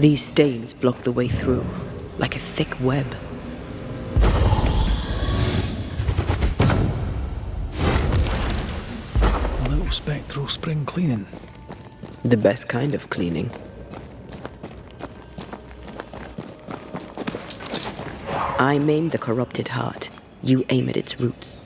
These stains block the way through, like a thick web. A little spectral spring cleaning. The best kind of cleaning. I maim the corrupted heart. You aim at its roots.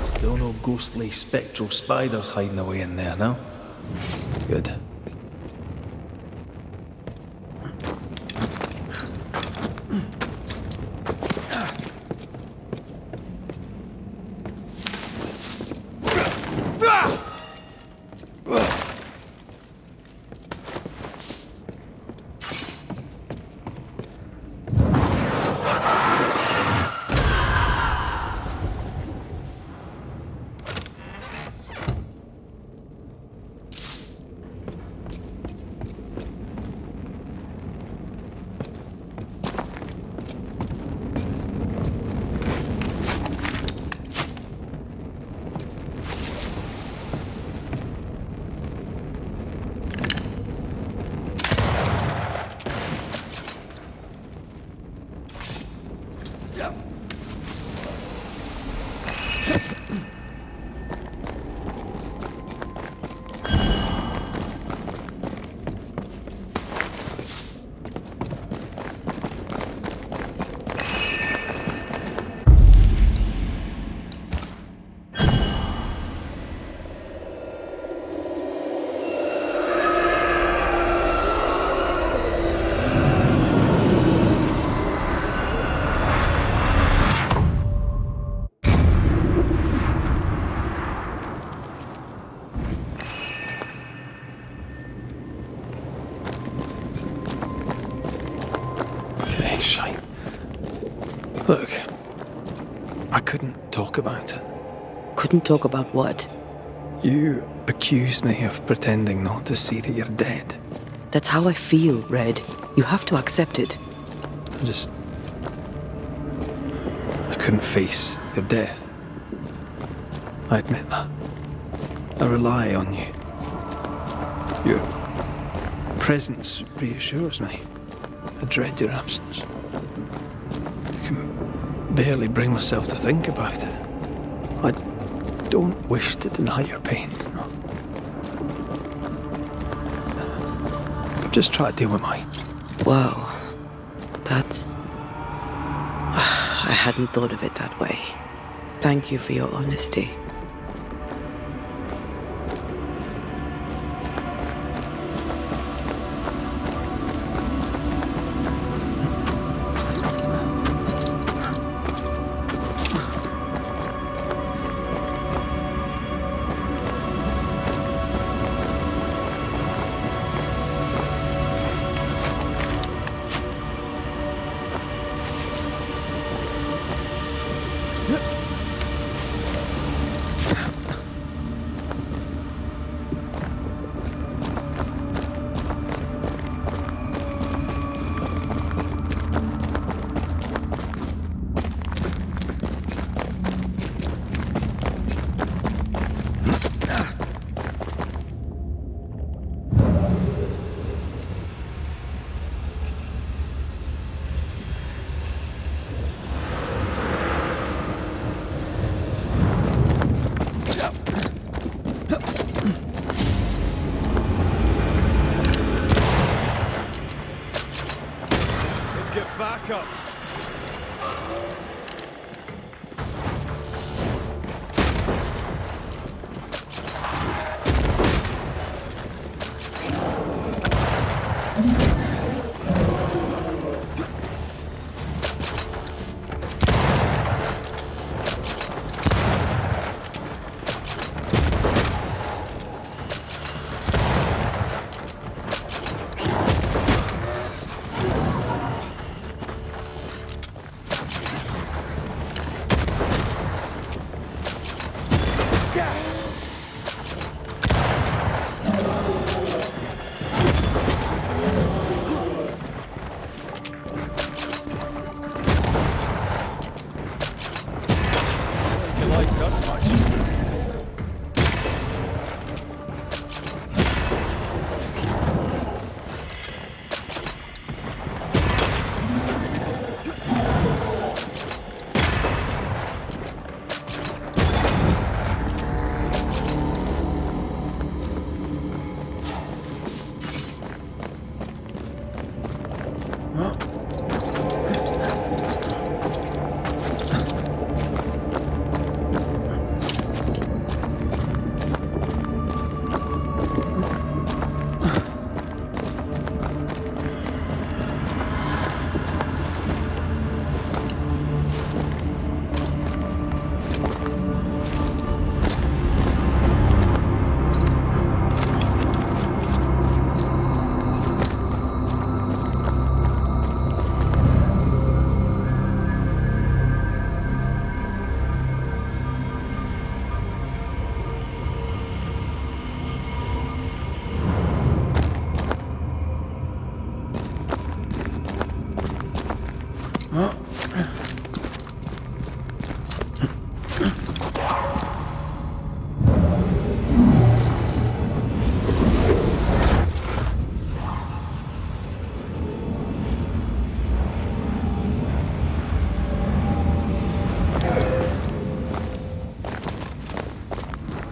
Still no ghostly spectral spiders hiding away in there, no? Good. Shite. Look, I couldn't talk about it. Couldn't talk about what? You accused me of pretending not to see that you're dead. That's how I feel, Red. You have to accept it. I couldn't face your death. I admit that. I rely on you. Your presence reassures me. I dread your absence. I can barely bring myself to think about it. I don't wish to deny your pain. No. I'm just trying to deal with mine. Wow. That's... I hadn't thought of it that way. Thank you for your honesty.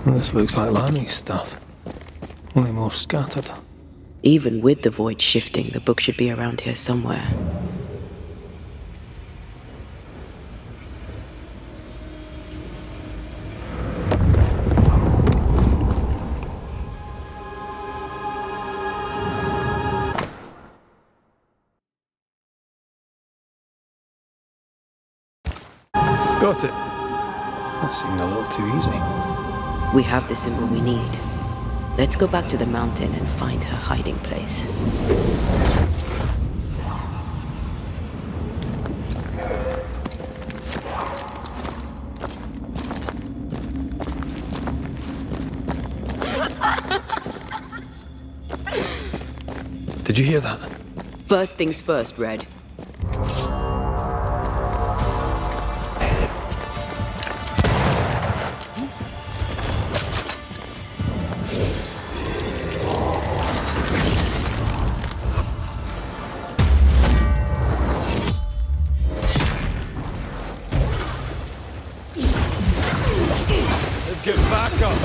Well, this looks like Lami's stuff, only more scattered. Even with the void shifting, the book should be around here somewhere. Got it. That seemed a little too easy. We have the symbol we need. Let's go back to the mountain and find her hiding place. Did you hear that? First things first, Red. Get back up!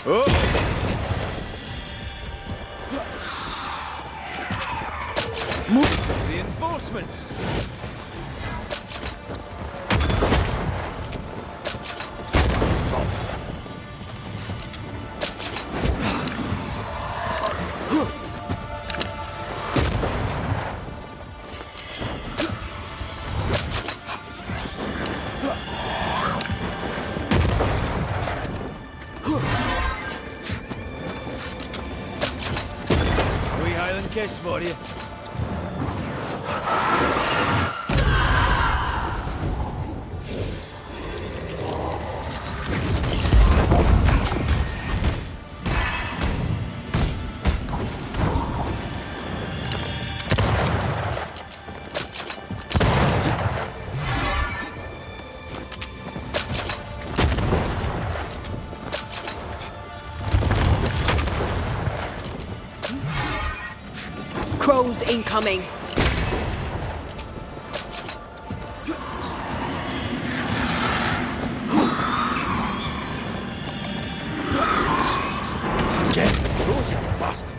Oh! Reinforcements! Kiss for you. Crows incoming. Get the crows, you bastard!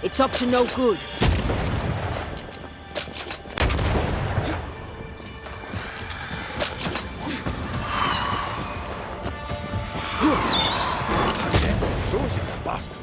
It's up to no good. Crows, you bastard!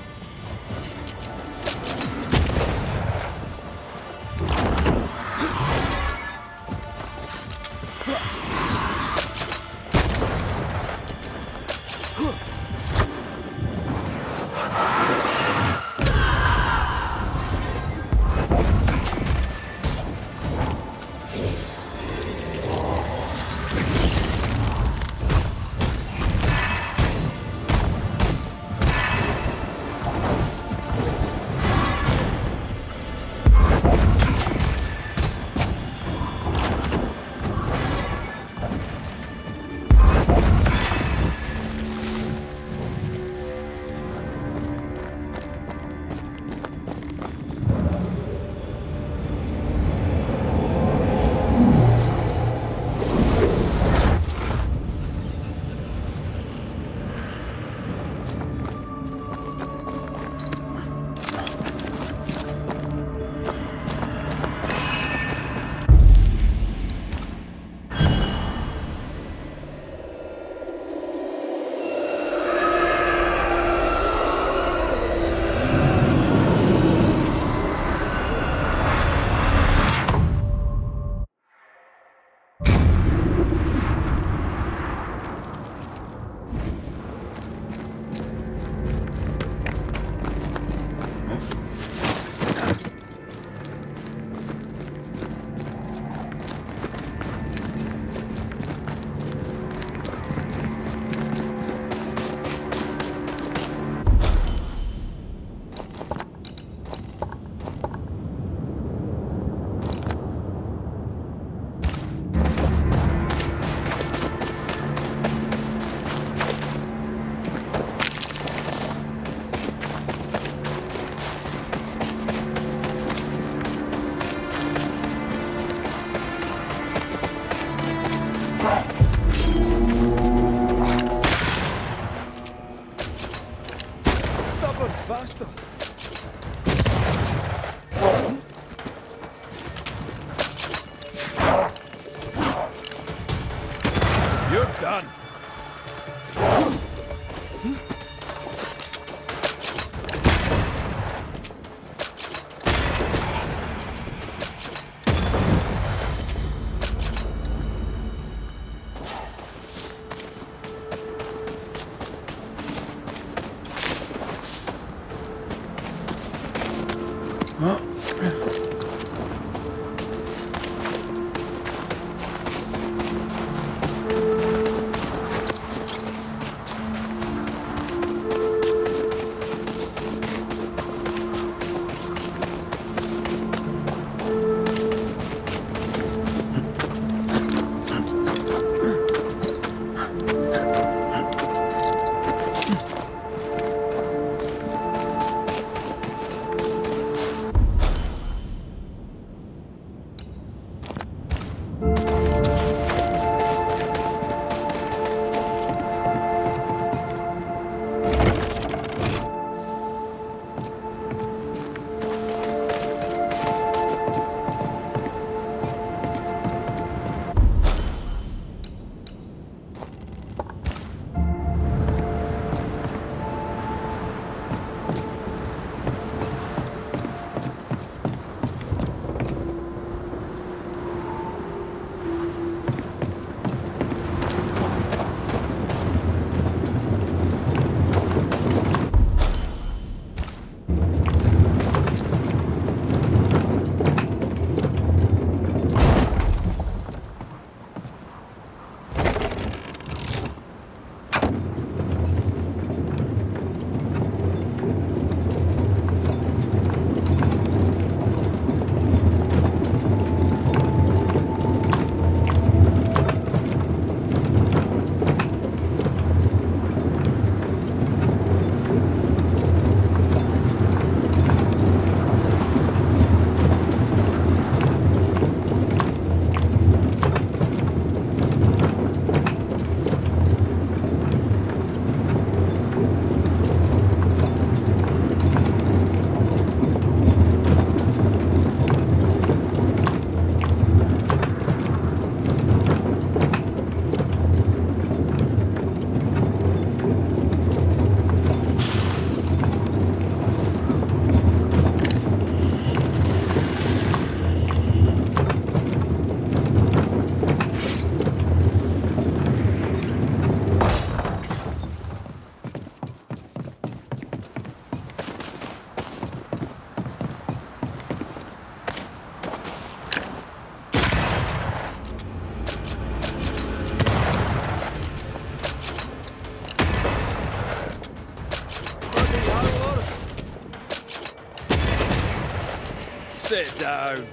down.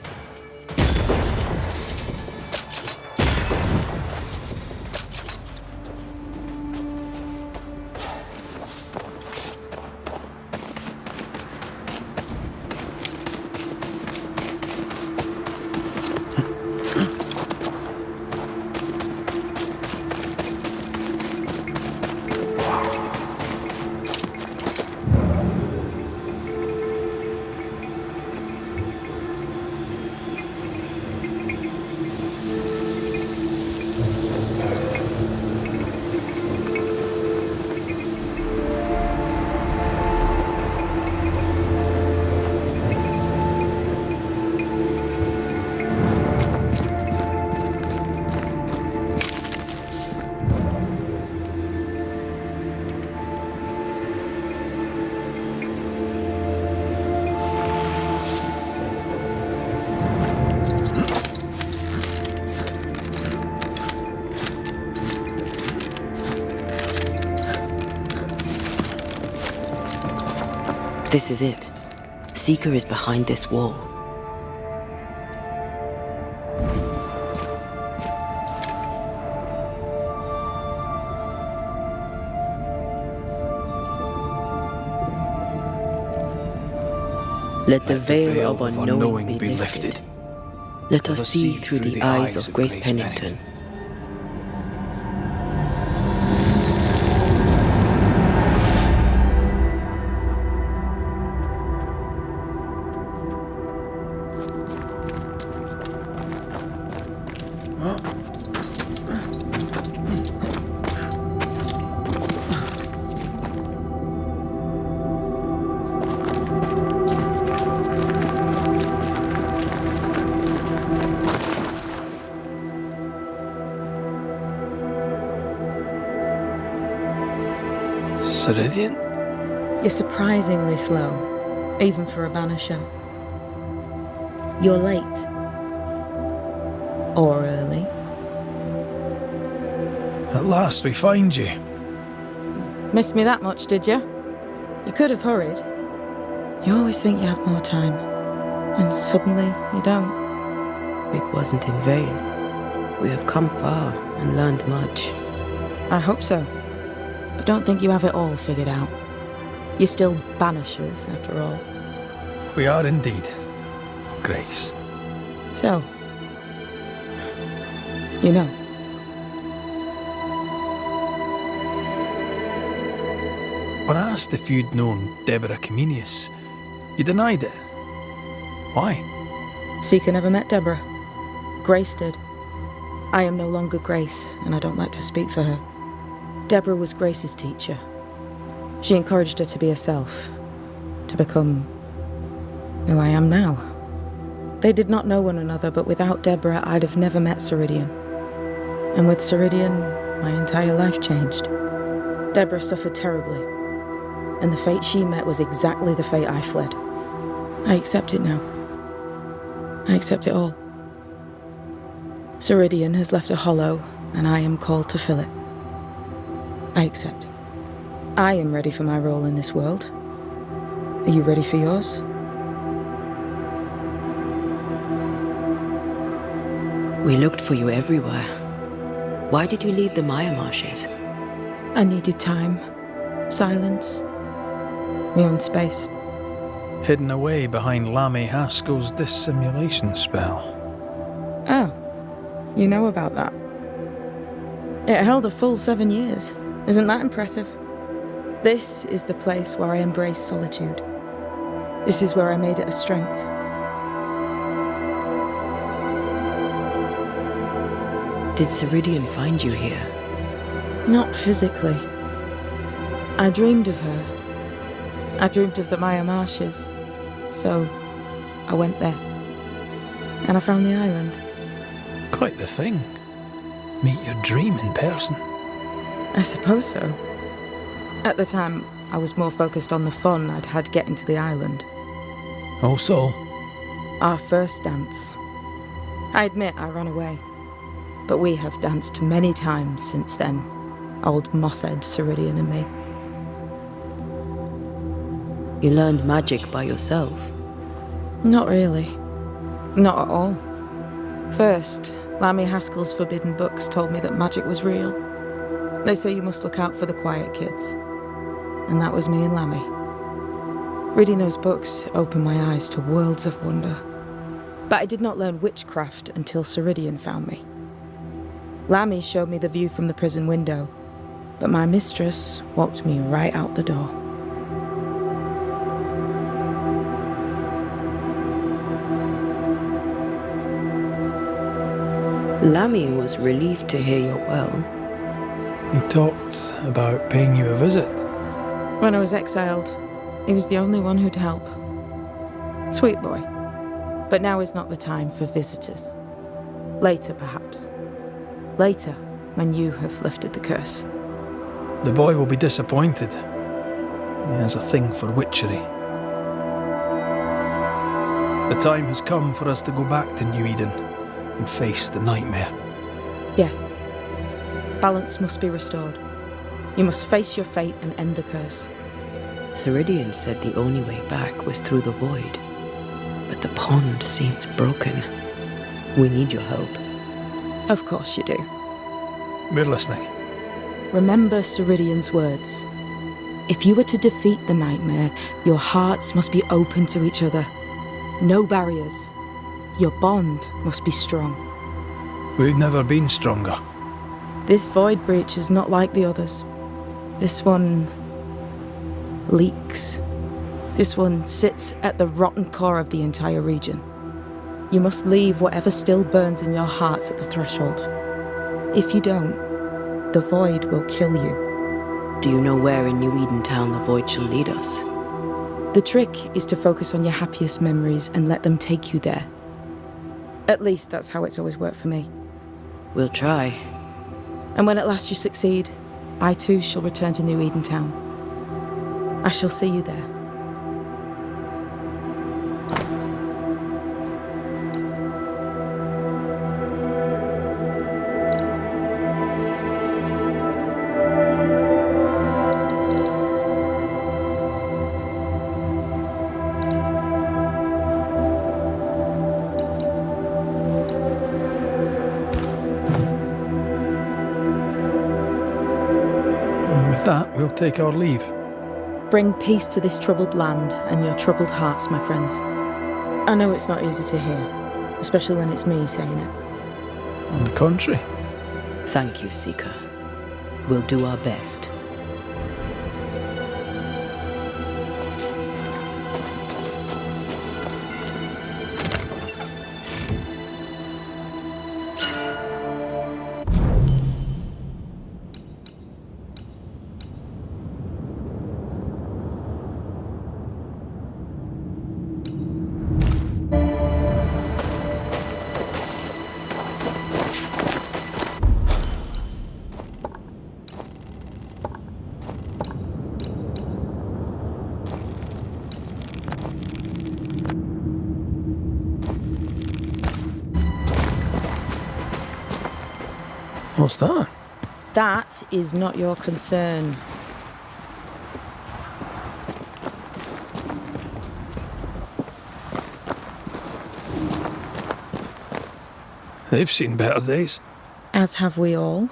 This is it. Seeker is behind this wall. Let the veil of unknowing be lifted. Let us see through the eyes of Grace Pennington. Ceridian? You're surprisingly slow, even for a Banisher. You're late. Or early. At last we find you. Missed me that much, did you? You could have hurried. You always think you have more time, and suddenly you don't. It wasn't in vain. We have come far and learned much. I hope so. But don't think you have it all figured out. You're still Banishers, after all. We are indeed, Grace. So, you know. When I asked if you'd known Deborah Comenius, you denied it. Why? Seeker never met Deborah. Grace did. I am no longer Grace, and I don't like to speak for her. Deborah was Grace's teacher. She encouraged her to be herself, to become who I am now. They did not know one another, but without Deborah, I'd have never met Ceridian. And with Ceridian, my entire life changed. Deborah suffered terribly, and the fate she met was exactly the fate I fled. I accept it now. I accept it all. Ceridian has left a hollow, and I am called to fill it. I accept. I am ready for my role in this world. Are you ready for yours? We looked for you everywhere. Why did you leave the Maya marshes? I needed time, silence, my own space. Hidden away behind Lammy Haskell's dissimulation spell. Oh, you know about that. It held a full 7 years. Isn't that impressive? This is the place where I embrace solitude. This is where I made it a strength. Did Ceridian find you here? Not physically. I dreamed of her. I dreamed of the Maya marshes. So, I went there. And I found the island. Quite the thing. Meet your dream in person. I suppose so. At the time, I was more focused on the fun I'd had getting to the island. Oh, so? Our first dance. I admit I ran away. But we have danced many times since then. Old Mosshead, Ceridian and me. You learned magic by yourself? Not really. Not at all. First, Lammy Haskell's forbidden books told me that magic was real. They say you must look out for the quiet kids. And that was me and Lammy. Reading those books opened my eyes to worlds of wonder. But I did not learn witchcraft until Ceridian found me. Lammy showed me the view from the prison window, but my mistress walked me right out the door. Lammy was relieved to hear you're well. He talked about paying you a visit. When I was exiled, he was the only one who'd help. Sweet boy. But now is not the time for visitors. Later, perhaps. Later, when you have lifted the curse. The boy will be disappointed. He has a thing for witchery. The time has come for us to go back to New Eden and face the nightmare. Yes. Balance must be restored. You must face your fate and end the curse. Ceridian said the only way back was through the void. But the pond seems broken. We need your help. Of course you do. We're listening. Remember Ceridian's words. If you were to defeat the nightmare, your hearts must be open to each other. No barriers. Your bond must be strong. We've never been stronger. This void breach is not like the others. This one leaks. This one sits at the rotten core of the entire region. You must leave whatever still burns in your hearts at the threshold. If you don't, the void will kill you. Do you know where in New Eden Town the void shall lead us? The trick is to focus on your happiest memories and let them take you there. At least that's how it's always worked for me. We'll try. And when at last you succeed, I too shall return to New Eden Town. I shall see you there. With that, we'll take our leave. Bring peace to this troubled land and your troubled hearts, my friends. I know it's not easy to hear, especially when it's me saying it. On the contrary. Thank you, Seeker. We'll do our best. What's that? That is not your concern. They've seen better days. As have we all.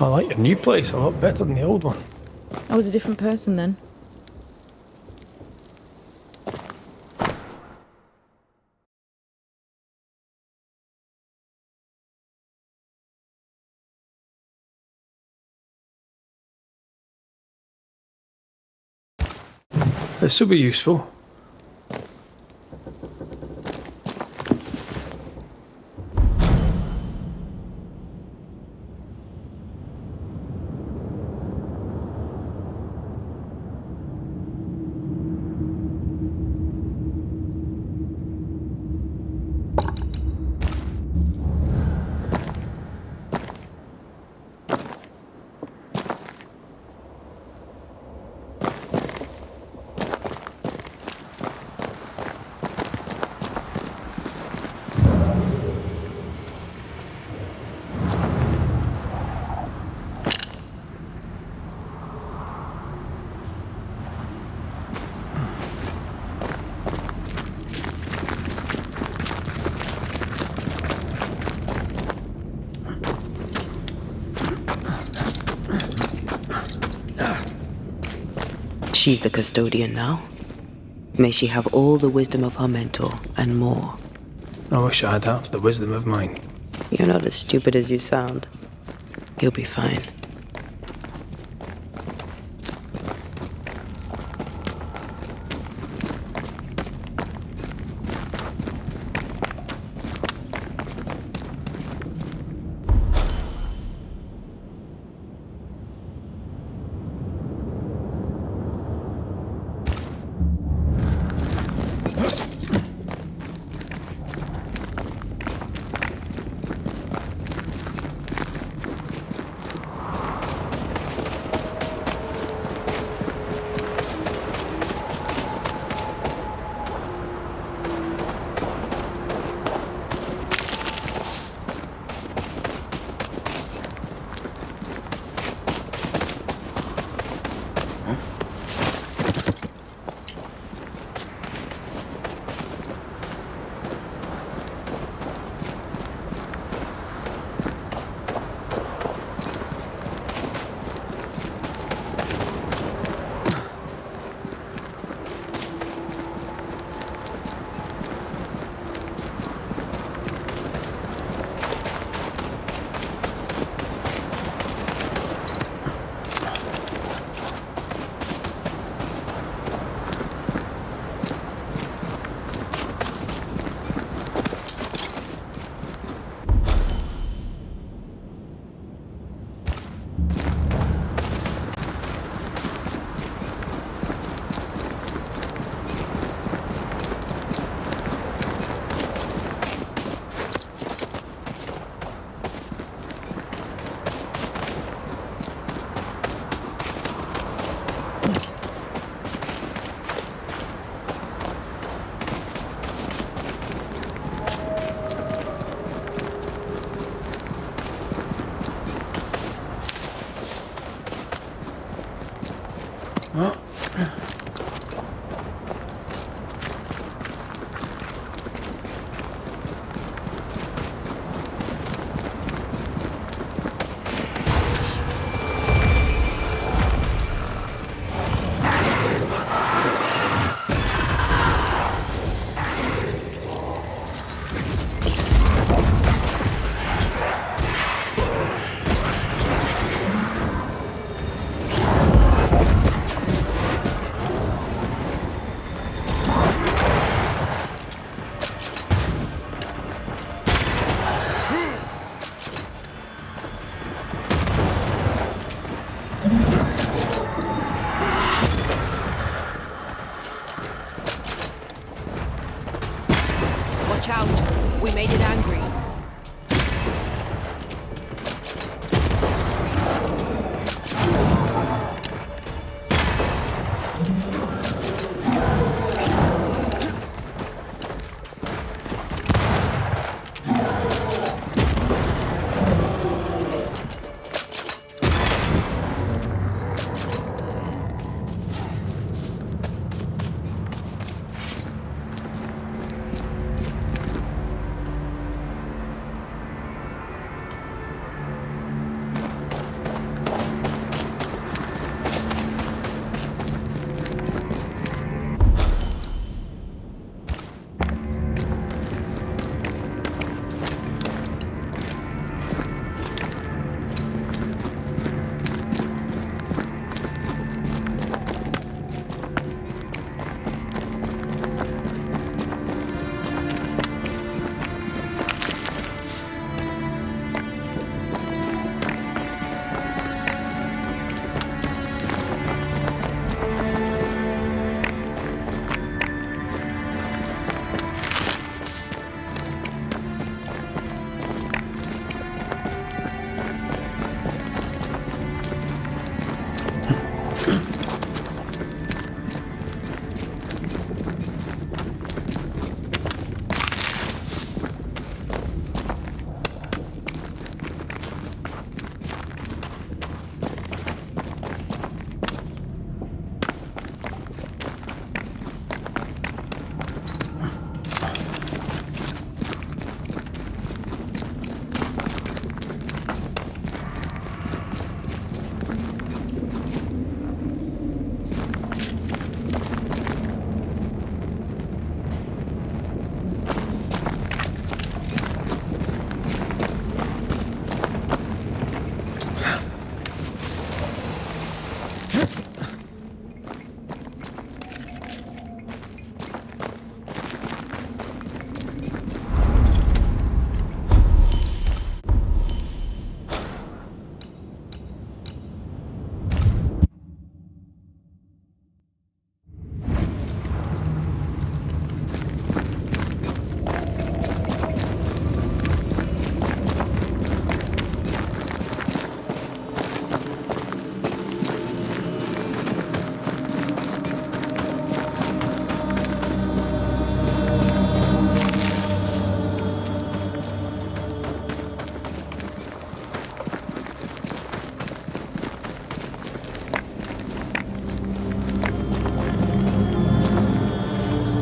I like your new place a lot better than the old one. I was a different person then. This will be useful. She's the custodian now. May she have all the wisdom of her mentor and more. I wish I had half the wisdom of mine. You're not as stupid as you sound. You'll be fine.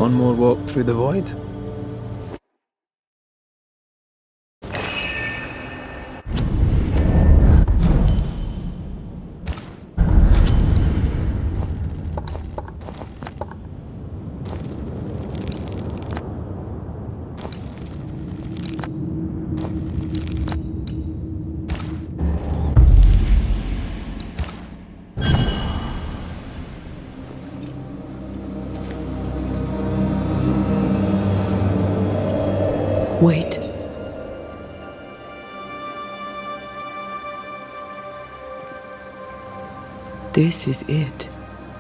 one more walk through the void? Wait. This is it,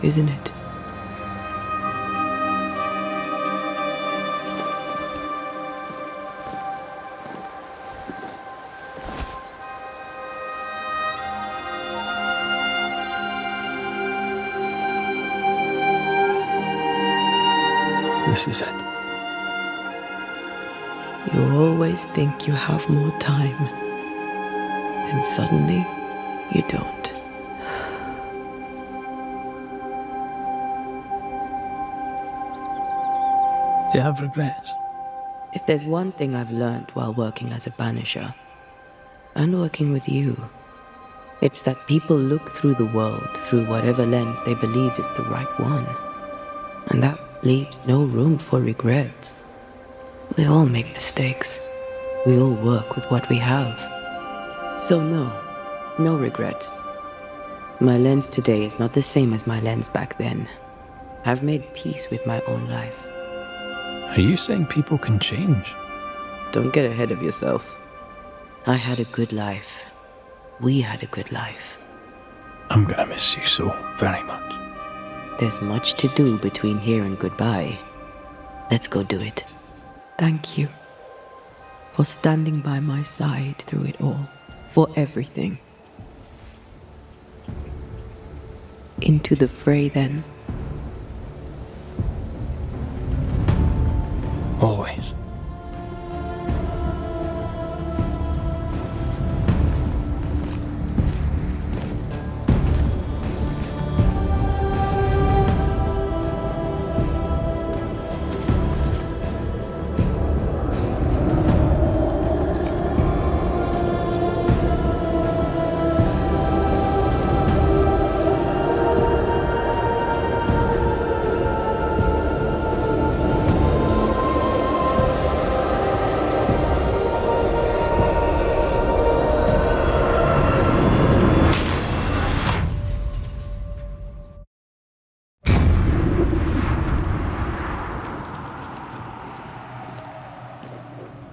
isn't it? This is it. You always think you have more time, and suddenly you don't. Do you have regrets? If there's one thing I've learned while working as a Banisher, and working with you, it's that people look through the world through whatever lens they believe is the right one. And that leaves no room for regrets. We all make mistakes. We all work with what we have. So no regrets. My lens today is not the same as my lens back then. I've made peace with my own life. Are you saying people can change? Don't get ahead of yourself. I had a good life. We had a good life. I'm gonna miss you so very much. There's much to do between here and goodbye. Let's go do it. Thank you for standing by my side through it all, for everything. Into the fray, then. Always.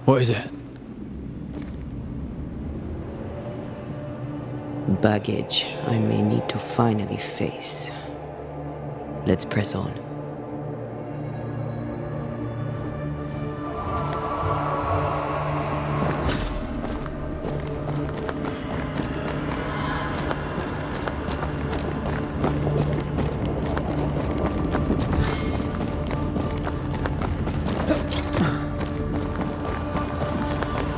What is it? Baggage I may need to finally face. Let's press on.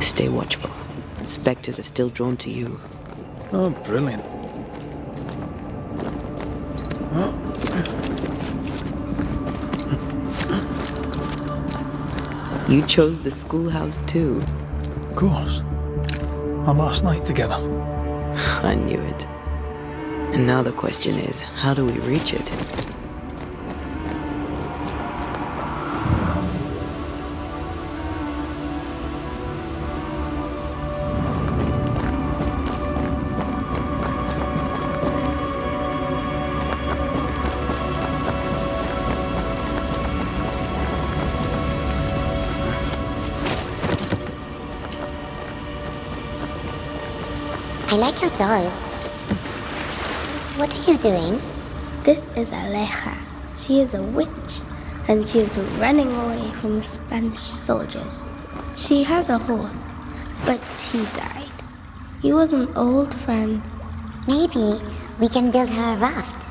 Stay watchful. Spectres are still drawn to you. Oh, brilliant. You chose the schoolhouse too. Of course. Our last night together. I knew it. And now the question is, how do we reach it? I like your doll. What are you doing? This is Aleja. She is a witch, and she is running away from the Spanish soldiers. She had a horse, but he died. He was an old friend. Maybe we can build her a raft.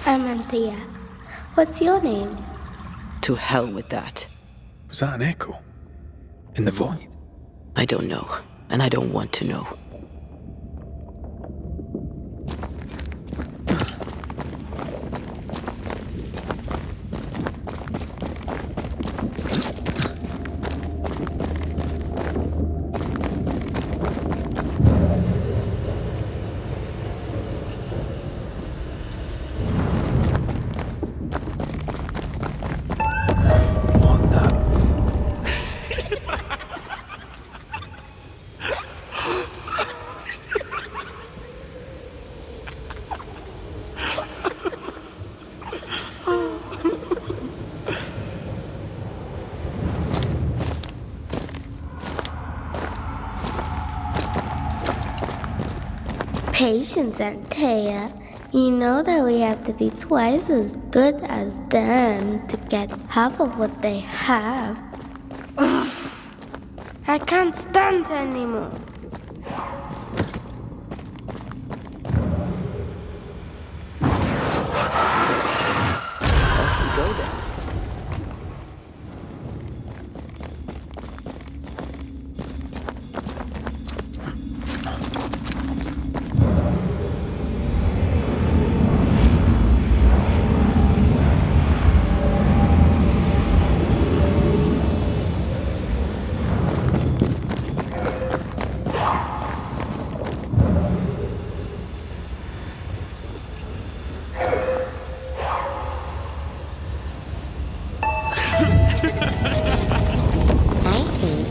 I'm Anthea. What's your name? To hell with that. Was that an echo? In the void? I don't know, and I don't want to know. Patience, Antea. You know that we have to be twice as good as them to get half of what they have. I can't stand it anymore. Off we go then. I think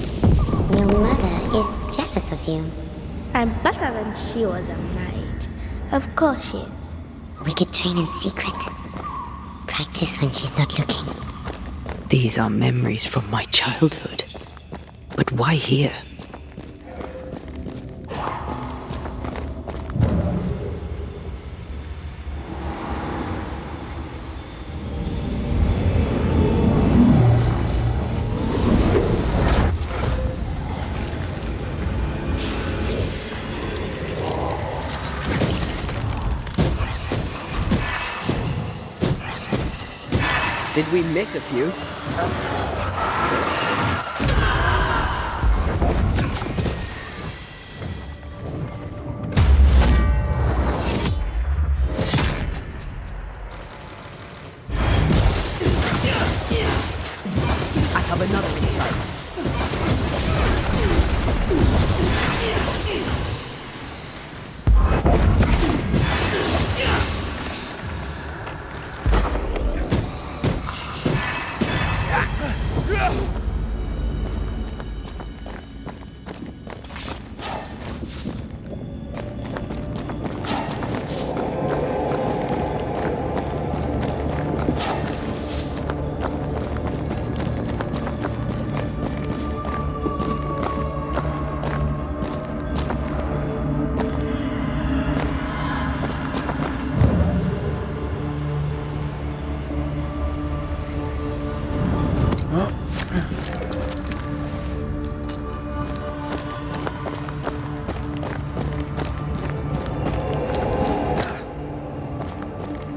your mother is jealous of you. I'm better than she was a mage. Of course she is. We could train in secret. Practice when she's not looking. These are memories from my childhood. But why here? Did we miss a few? I have another in sight.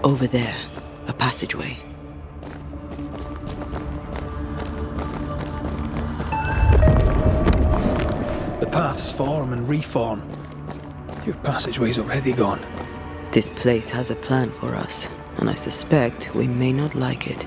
Over there, a passageway. The paths form and reform. Your passageway's already gone. This place has a plan for us, and I suspect we may not like it.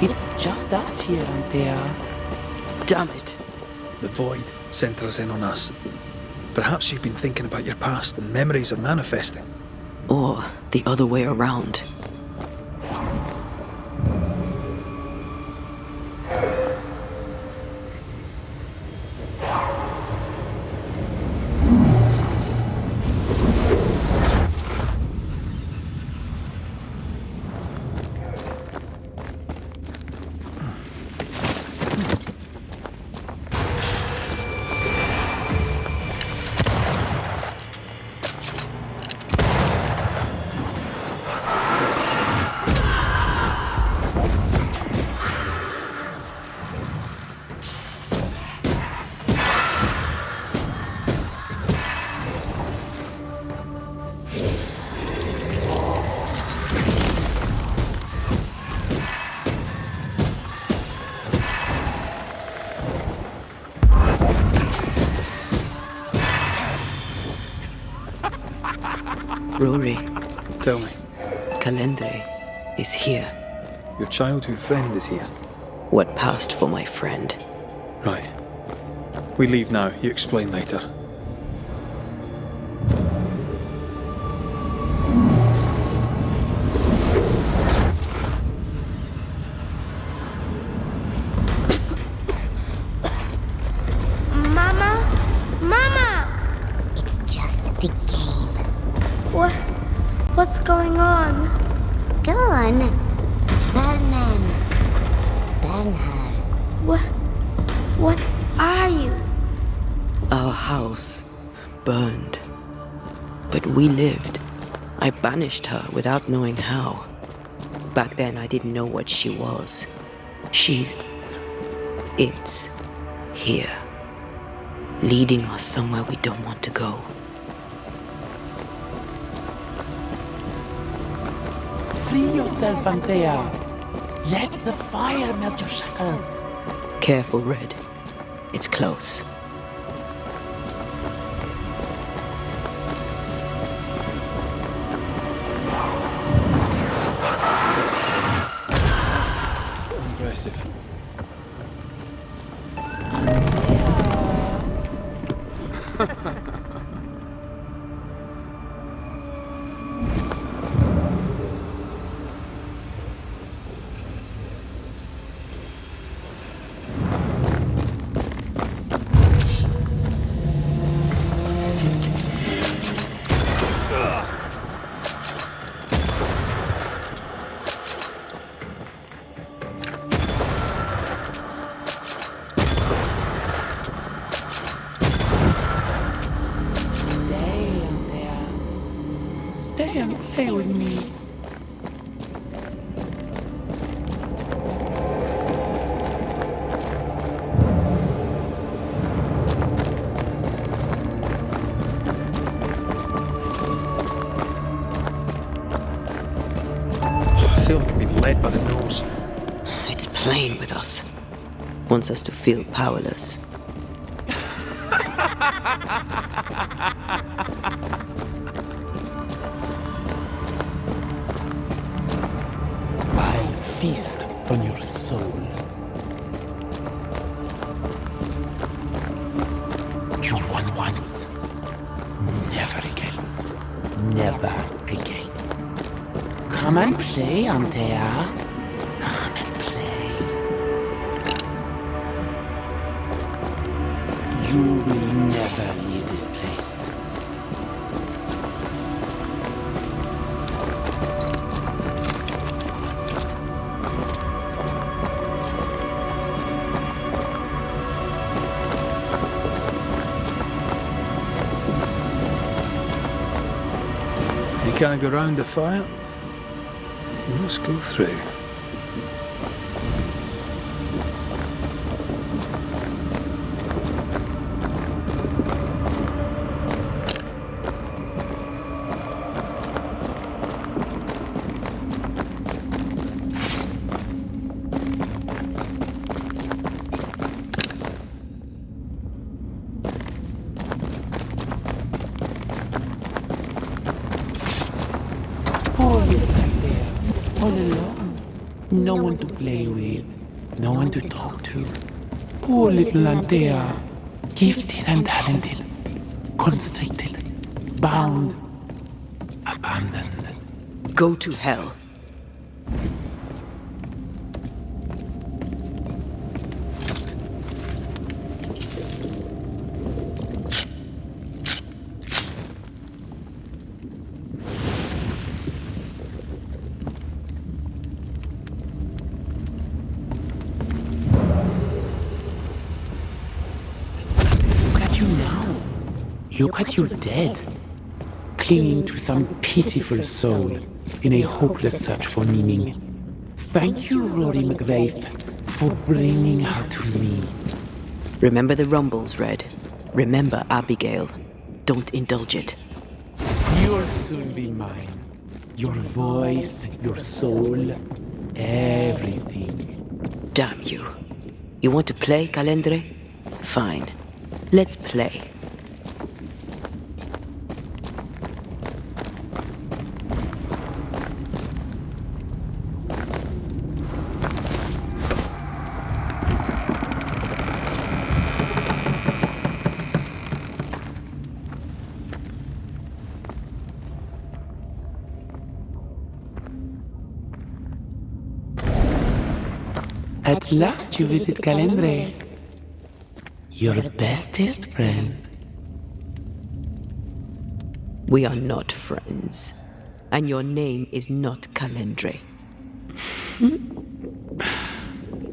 It's just us here, Antea. Damn it! The void centres in on us. Perhaps you've been thinking about your past and memories are manifesting. Or the other way around. Rory, Tell me, Calendre is here. your childhood friend is here. What passed for my friend? Right. We leave now. You explain later. Ma! What's going on? Go on. Burn them. Burn her. What are you? Our house burned. But we lived. I banished her without knowing how. Back then, I didn't know what she was. It's here. Leading us somewhere we don't want to go. Free yourself, Antea. Let the fire melt your shackles. Careful, Red. It's close. So impressive. Stay and play with me. I feel like I'm being led by the nose. It's playing with us. Wants us to feel powerless. I'll feast on your soul. You won once. Never again. Never again. Come and play, Antea. Come and play. You will never leave this place. You can't go round the fire. You must go through. Poor little Antea, all alone. No one to play with, no one to talk to. Poor little Antea, gifted and talented, constricted, bound, abandoned. Go to hell. Look at you dead, clinging to some pitiful soul in a hopeless search for meaning. Thank you, Rory McVeigh, for bringing her to me. Remember the rumbles, Red. Remember Abigail. Don't indulge it. You'll soon be mine. Your voice, your soul, everything. Damn you. You want to play, Calendre? Fine. Let's play. At last you visit Calendre, your bestest friend. We are not friends. and your name is not Calendre.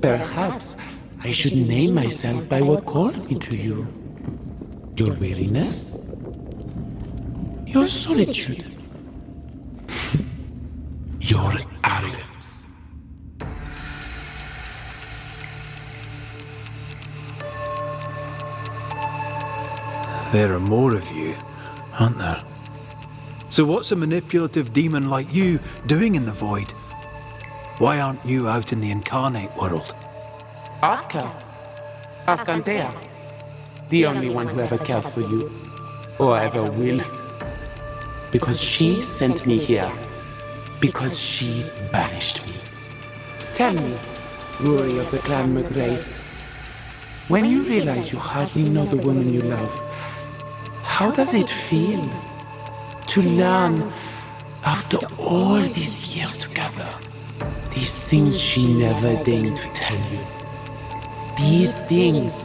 Perhaps I should name myself by what called me to you. Your weariness? Your solitude? Your arrogance? There are more of you, aren't there? So what's a manipulative demon like you doing in the void? Why aren't you out in the incarnate world? Ask her. Ask Antea. The only one who ever cared for you. Or ever will. Because she sent me here. Because she banished me. Tell me, Rory of the clan McGrath, when you realize you hardly know the woman you love, how does it feel to learn, after all these years together, these things she never deigned to tell you? These things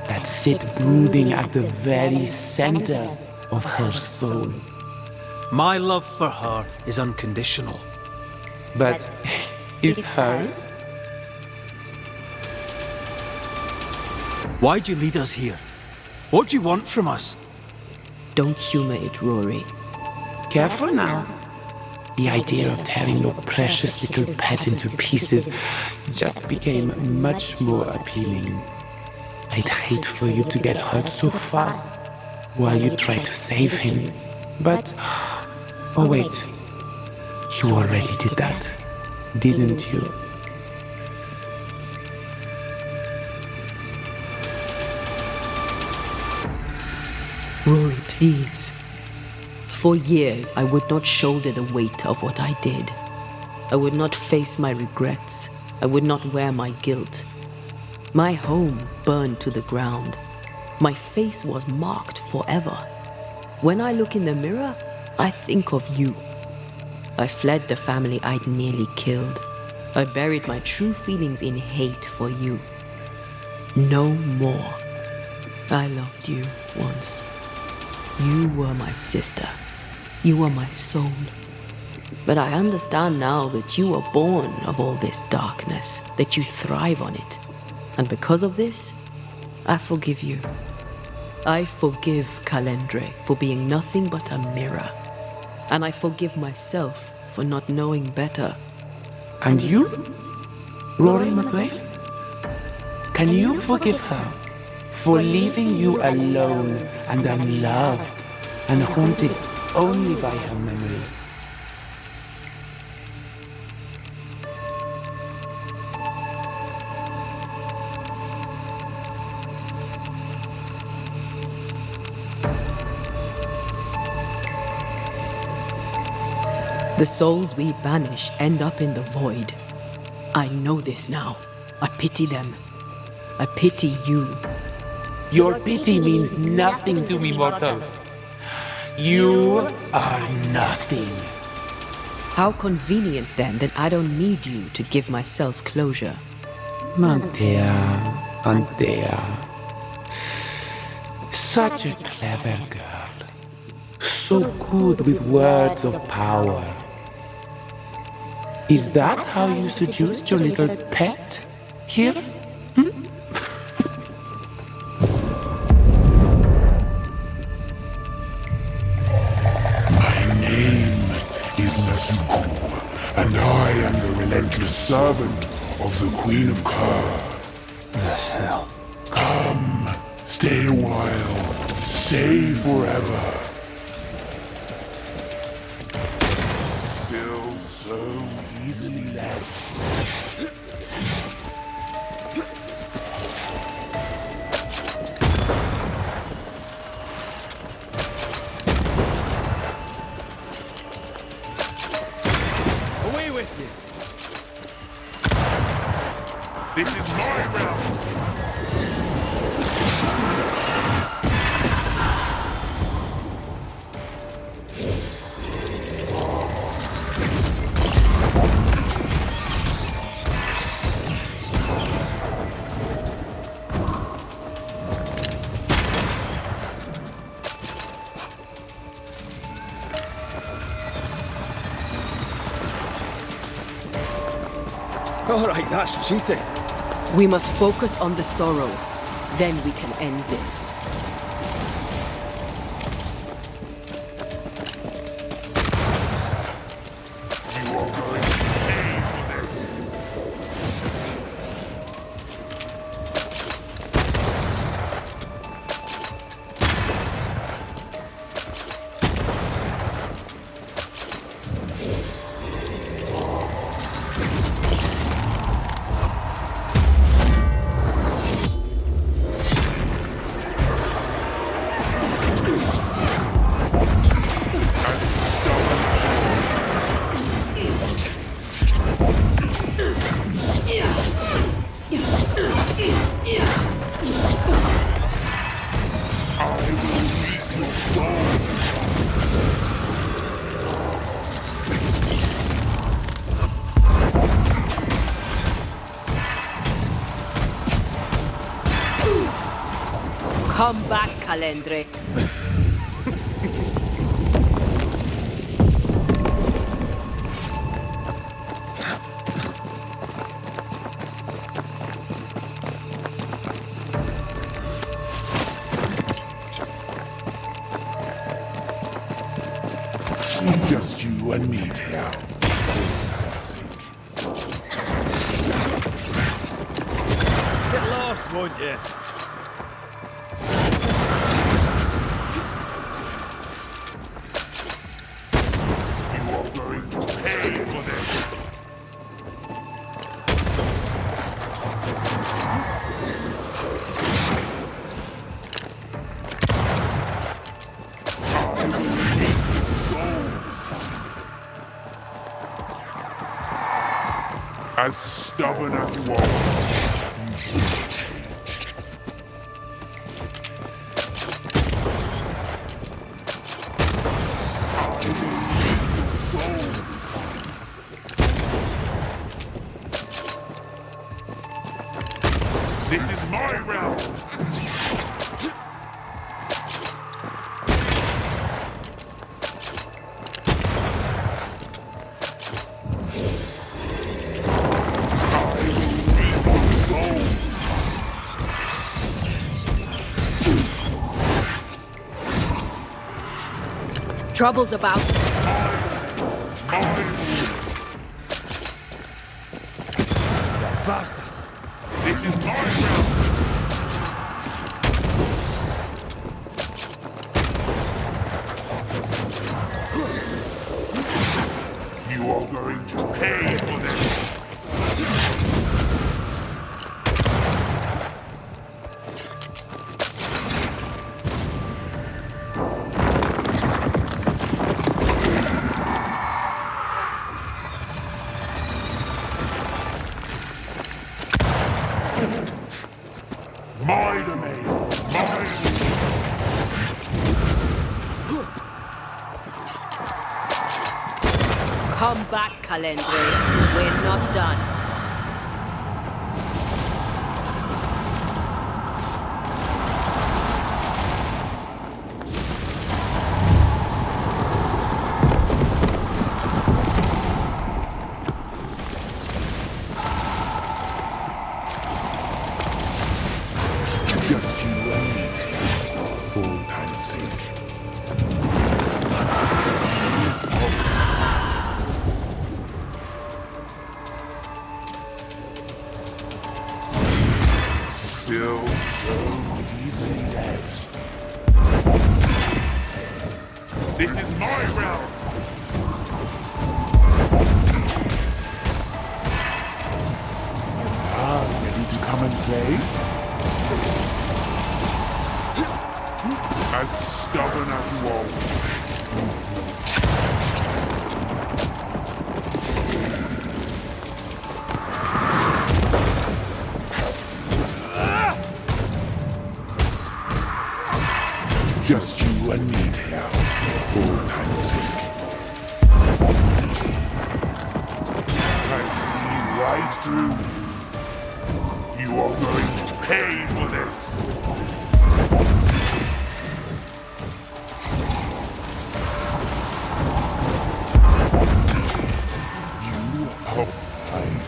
that sit brooding at the very center of her soul. My love for her is unconditional. But is hers? Why'd you lead us here? What do you want from us? Don't humor it, Rory. Careful now. The idea of tearing your precious little pet into pieces just became much more appealing. I'd hate for you to get hurt so fast while you try to save him. But... oh wait. You already did that, didn't you? Rory, please. For years, I would not shoulder the weight of what I did. I would not face my regrets. I would not wear my guilt. My home burned to the ground. My face was marked forever. When I look in the mirror, I think of you. I fled the family I'd nearly killed. I buried my true feelings in hate for you. No more. I loved you once. You were my sister. You were my soul. But I understand now that you were born of all this darkness, that you thrive on it. And because of this, I forgive you. I forgive Calendre for being nothing but a mirror. And I forgive myself for not knowing better. And you? Rory McGrath? Can you forgive her for leaving you alone and unloved and haunted only by her memory? The souls we banish end up in the void. I know this now. I pity them. I pity you. Your pity means nothing to me, mortal. You are nothing. How convenient then that I don't need you to give myself closure. Antea. Such a clever girl. So good with words of power. Is that how you seduced your little pet here? My name is NAZUKU, and I am the relentless servant of the Queen of Kerr. The hell? Come, stay a while, stay forever. Still so easily led. Away with you! This is my realm! All right, that's cheating. We must focus on the sorrow. Then we can end this. You are going to pay for this. Come back, Calendre. Just you and me, Teo. Get lost, won't you? You are going to pay for this. I will take your souls. As stubborn as you are, you will change. I will take your souls. This is my realm. I will take your souls. Trouble's about. My rules. Bastard. This is my realm. You are going to pay for this. My domain. My Come back, Calendre. We're not done. Just you and me, Taylor, for all time's sake. Still so easily dead. This is my realm. Ready to come and play? As stubborn as you are. Just you and me, Teo, for all time's sake. I see right through you. You are going to pay for this. You are mine.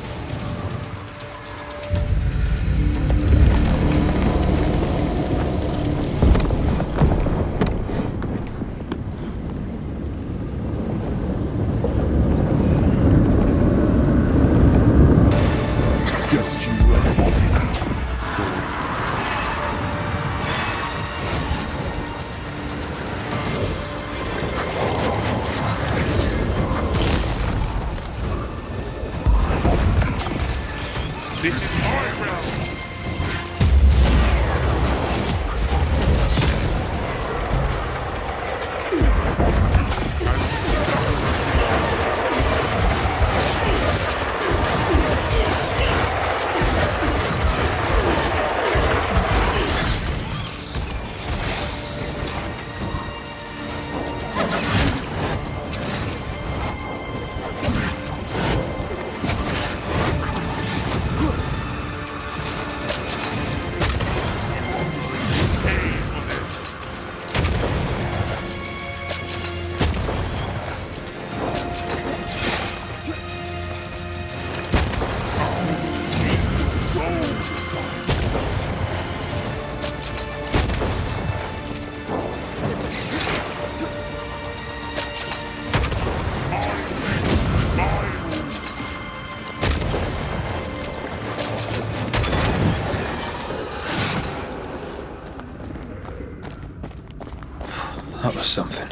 That was something.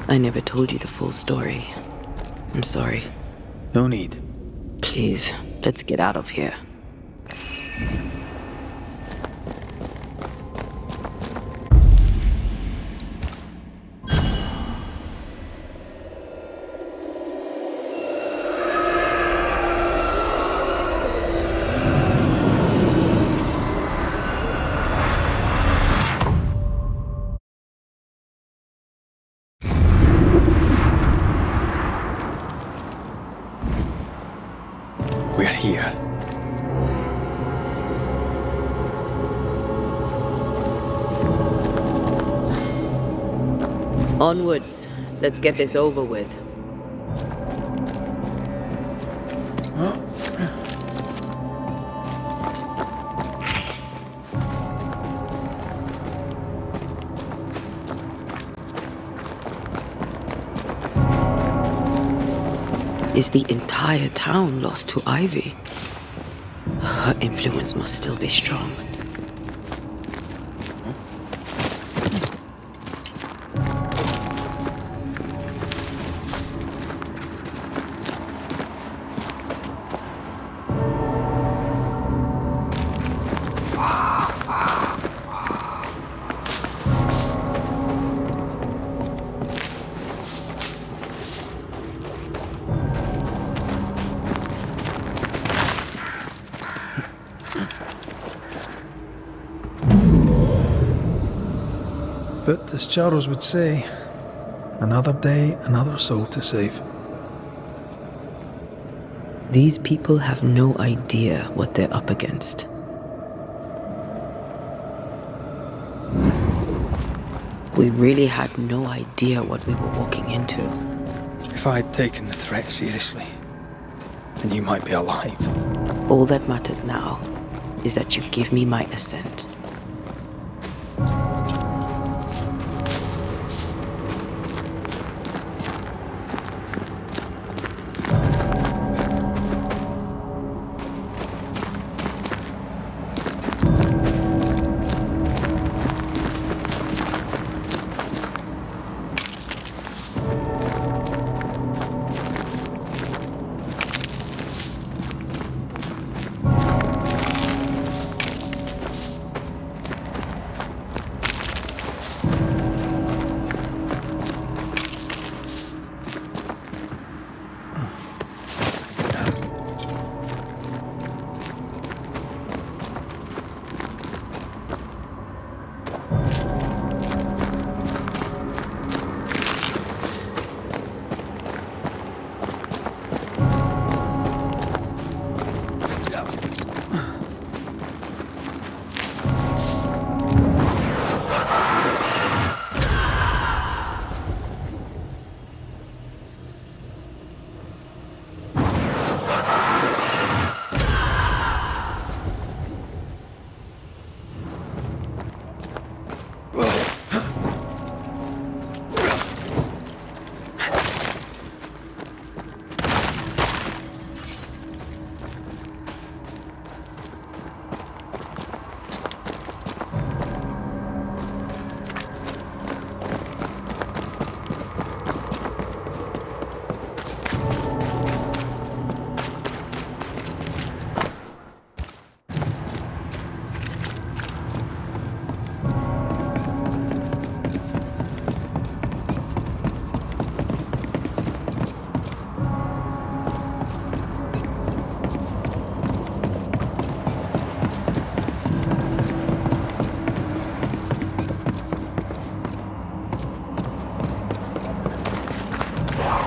I never told you the full story. I'm sorry. No need. Please, let's get out of here. We're here. Onwards. Let's get this over with. Is the entire town lost to Ivy? Her influence must still be strong. But as Charles would say, another day, another soul to save. These people have no idea what they're up against. We really had no idea what we were walking into. If I'd taken the threat seriously, then you might be alive. All that matters now is that you give me my assent.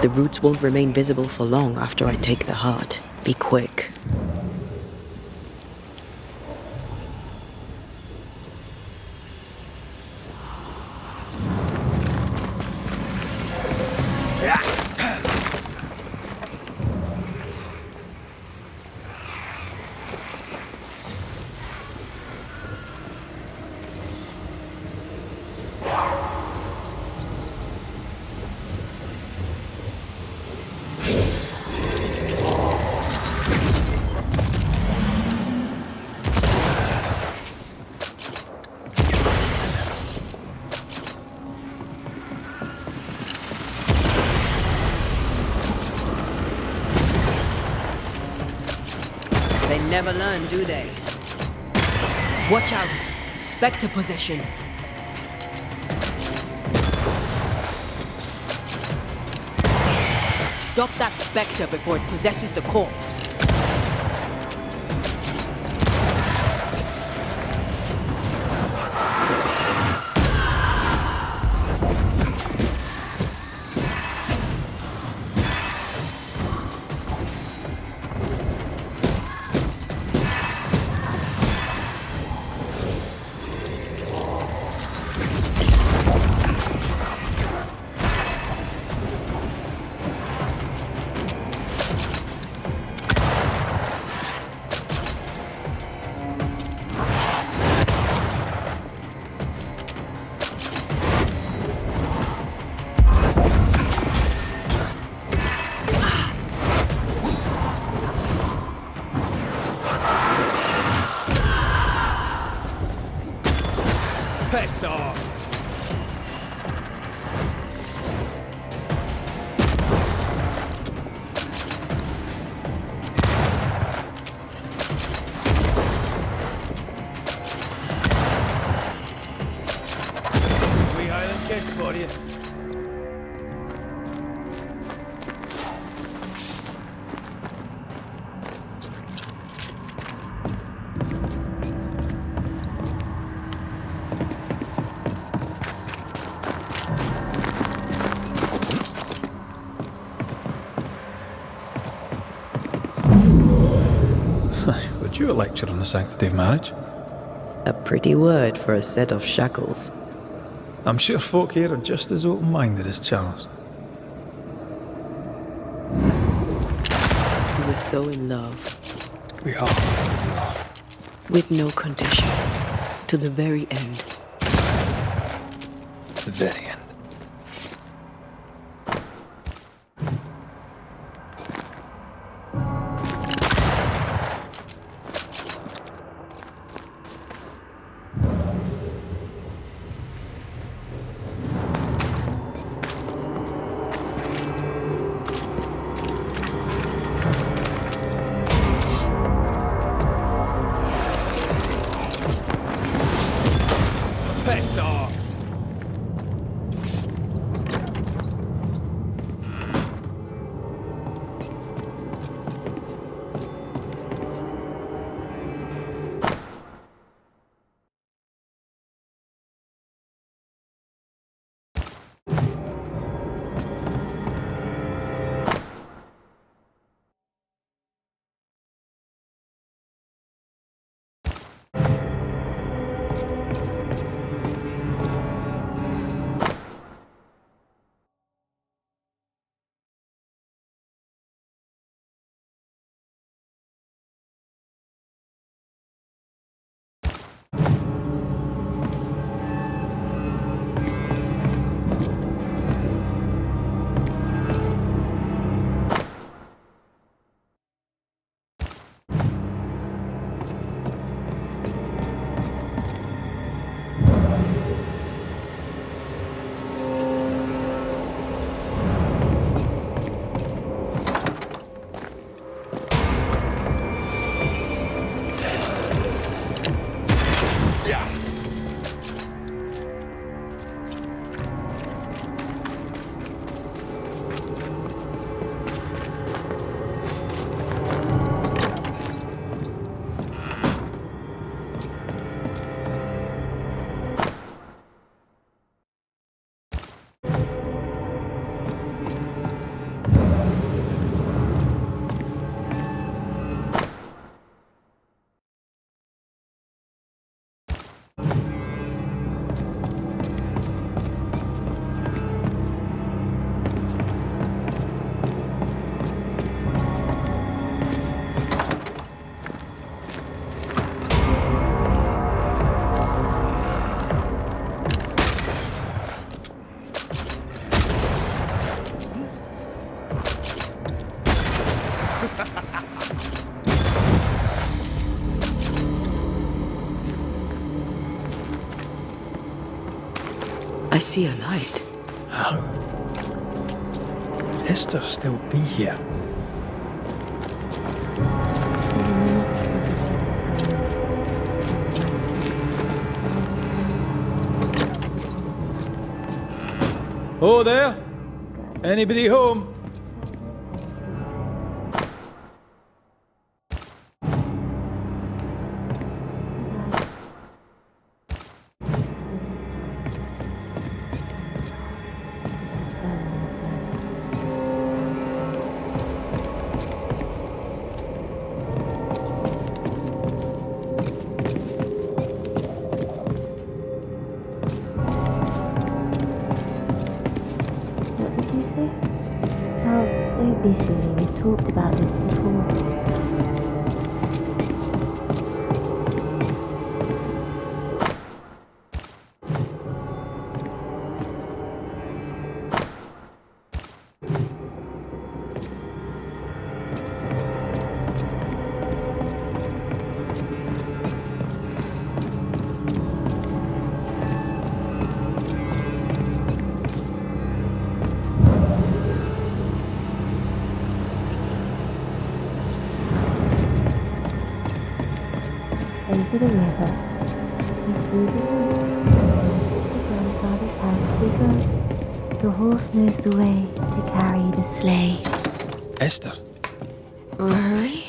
The roots won't remain visible for long after I take the heart. Be quick. never learn, do they? Watch out! Spectre possession! Stop that spectre before it possesses the corpse! Piss off! We Highland kiss for you. Would you a lecture on the sanctity of marriage? A pretty word for a set of shackles. I'm sure folk here are just as open-minded as Charles. We're so in love. We are in love. With no condition. To the very end. The very end. Piss off! I see a light. How? Could Esther still be here? Oh, there? Anybody home? Don't be silly, we've talked about this before. Over the river, and through the woods, the grandfather's house we go. The horse knows the way to carry the sleigh. Esther? Rory?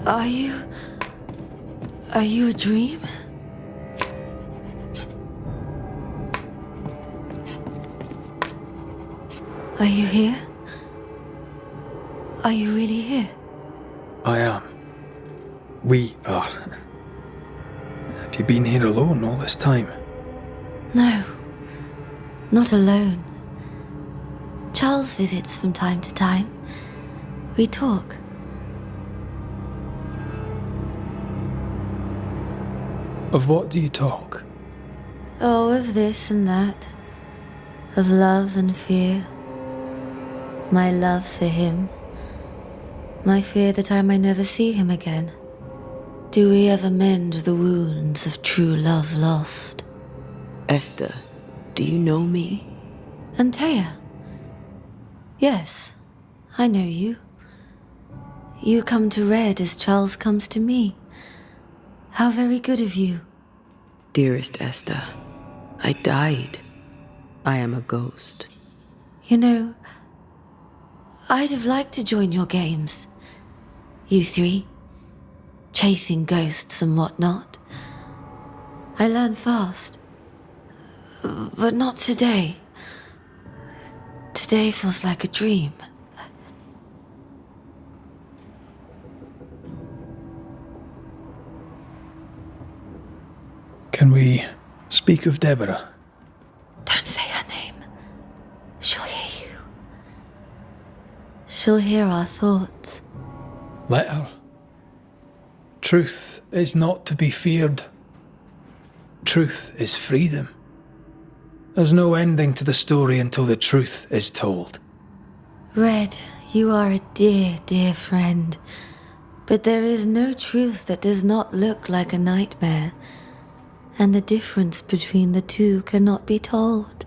Are you a dream? Are you here? Are you really here? I am. We are. Have you been here alone all this time? No, not alone. Charles visits from time to time. We talk. Of what do you talk? Oh, of this and that. Of love and fear. My love for him. My fear that I may never see him again. Do we ever mend the wounds of true love lost? Esther, do you know me? Antea? Yes, I know you. You come to Red as Charles comes to me. How very good of you. Dearest Esther, I died. I am a ghost. You know, I'd have liked to join your games. You three. Chasing ghosts and whatnot. I learn fast. But not today. Today feels like a dream. Can we speak of Deborah? Don't say her name. She'll hear you. She'll hear our thoughts. Let her. Truth is not to be feared. Truth is freedom. There's no ending to the story until the truth is told. Red, you are a dear, dear friend. But there is no truth that does not look like a nightmare. And the difference between the two cannot be told.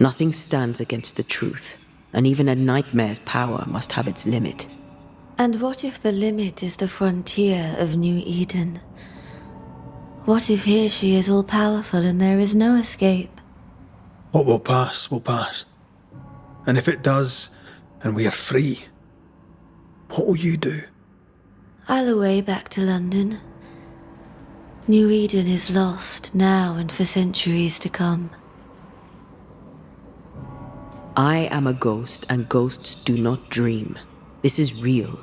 Nothing stands against the truth, and even a nightmare's power must have its limit. And what if the limit is the frontier of New Eden? What if here she is all-powerful and there is no escape? What will pass, will pass. And if it does, and we are free, what will you do? I'll away back to London. New Eden is lost now and for centuries to come. I am a ghost, and ghosts do not dream. This is real.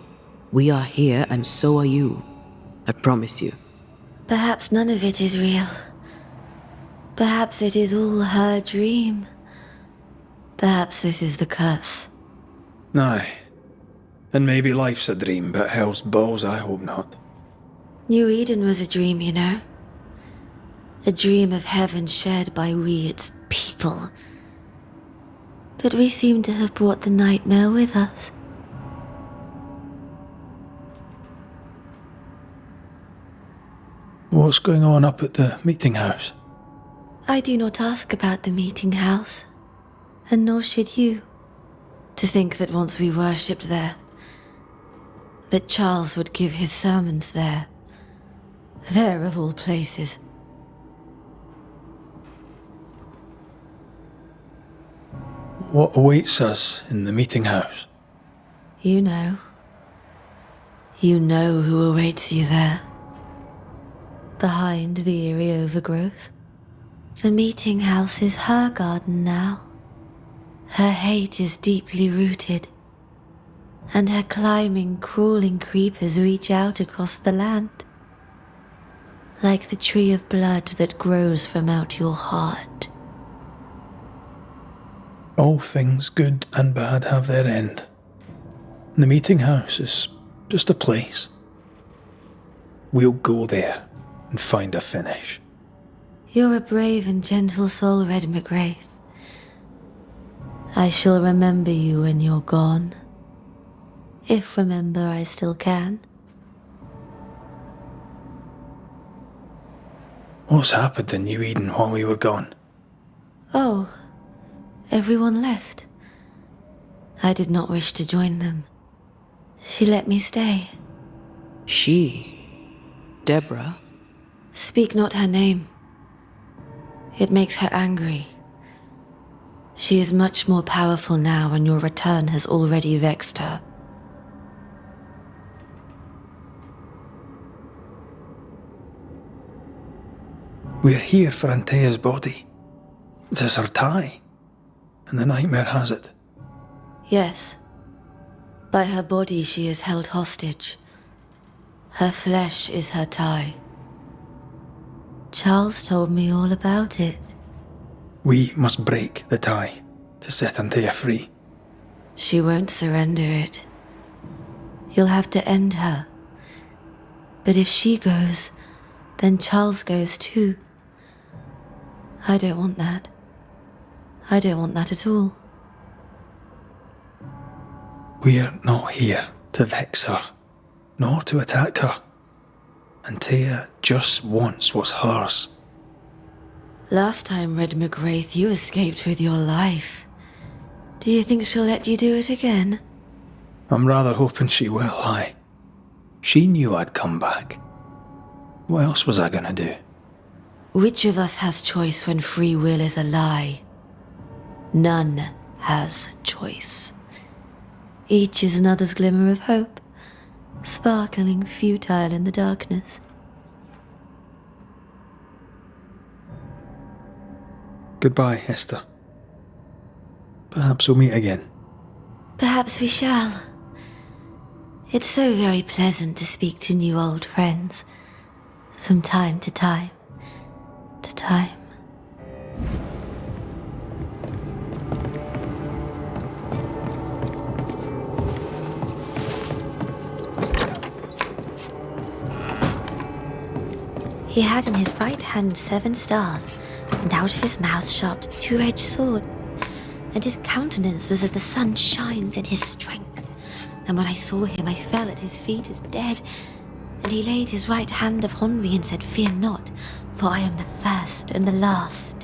We are here, and so are you. I promise you. Perhaps none of it is real. Perhaps it is all her dream. Perhaps this is the curse. Aye. And maybe life's a dream, but hell's balls, I hope not. New Eden was a dream, you know. A dream of heaven shared by we, its people. But we seem to have brought the nightmare with us. What's going on up at the meeting house? I do not ask about the meeting house, and nor should you. To think that once we worshipped there, that Charles would give his sermons there. There of all places. What awaits us in the meeting house? You know. You know who awaits you there. Behind the eerie overgrowth. The meeting house is her garden now. Her hate is deeply rooted, and her climbing, crawling creepers reach out across the land. Like the tree of blood that grows from out your heart. All things good and bad have their end. The meeting house is just a place. We'll go there and find a finish. You're a brave and gentle soul, Red McGrath. I shall remember you when you're gone. If remember I still can. What's happened in New Eden while we were gone? Oh, everyone left. I did not wish to join them. She let me stay. She? Deborah? Speak not her name. It makes her angry. She is much more powerful now, and your return has already vexed her. We're here for Antea's body. This is her tie, and the nightmare has it. Yes. By her body she is held hostage. Her flesh is her tie. Charles told me all about it. We must break the tie to set Antea free. She won't surrender it. You'll have to end her. But if she goes, then Charles goes too. I don't want that. I don't want that at all. We're not here to vex her, nor to attack her. Antea just wants what's hers. Last time, Red McGrath, you escaped with your life. Do you think she'll let you do it again? I'm rather hoping she will, aye. She knew I'd come back. What else was I gonna do? Which of us has choice when free will is a lie? None has choice. Each is another's glimmer of hope, sparkling futile in the darkness. Goodbye, Esther. Perhaps we'll meet again. Perhaps we shall. It's so very pleasant to speak to new old friends, from time to time to time. He had in his right hand 7 stars, and out of his mouth shot a 2-edged sword, and his countenance was as the sun shines in his strength. And when I saw him, I fell at his feet as dead, and he laid his right hand upon me and said, "Fear not, for I am the first and the last."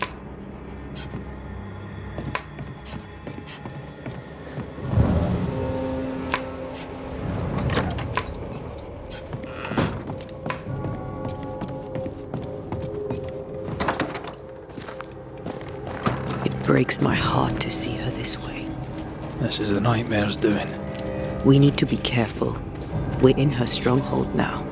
It breaks my heart to see her this way. This is the nightmare's doing. We need to be careful. We're in her stronghold now.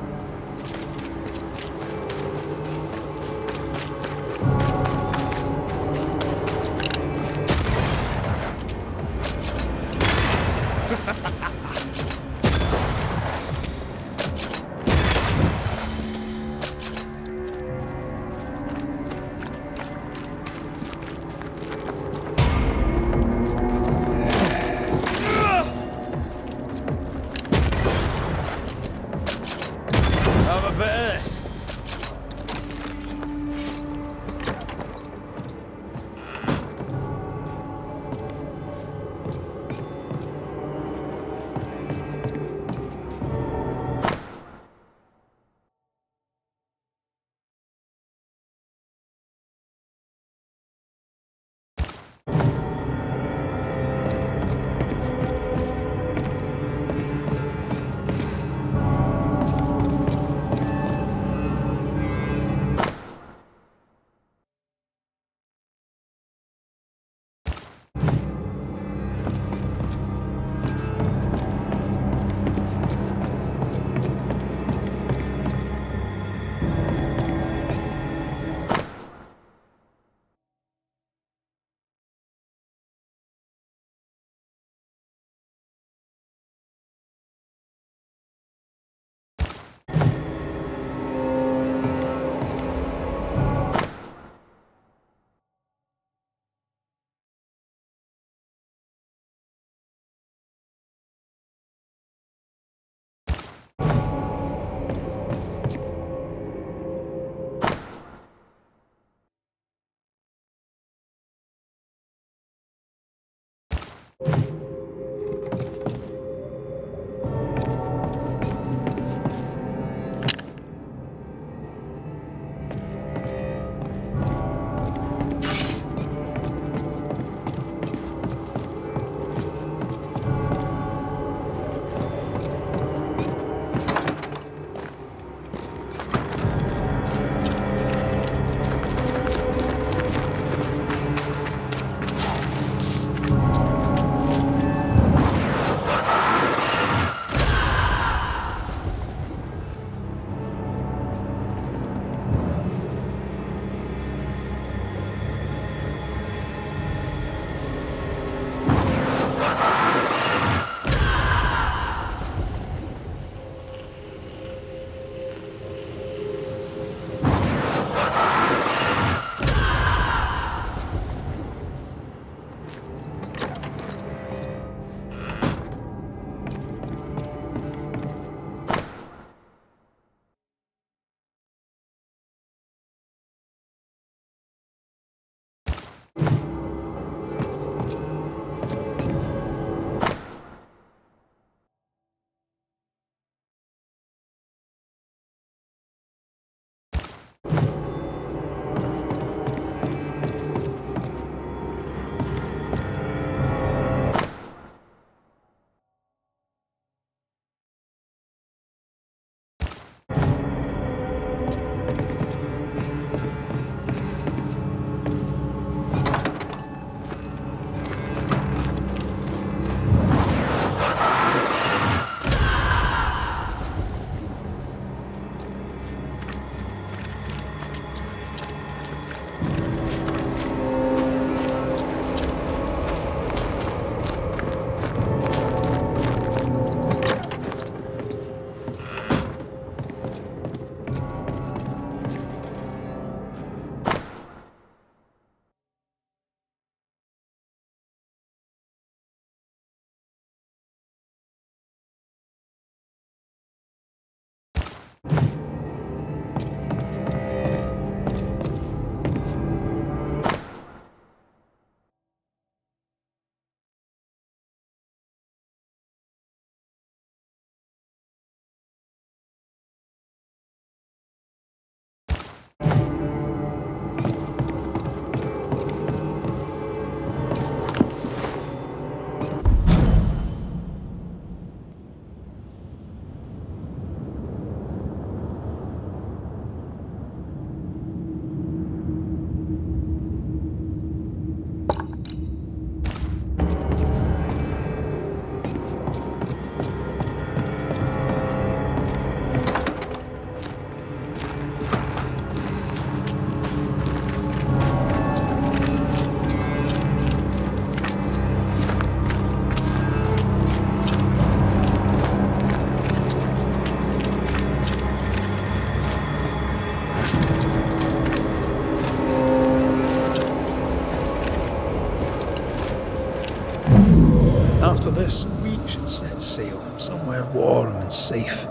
After this, we should set sail somewhere warm and safe.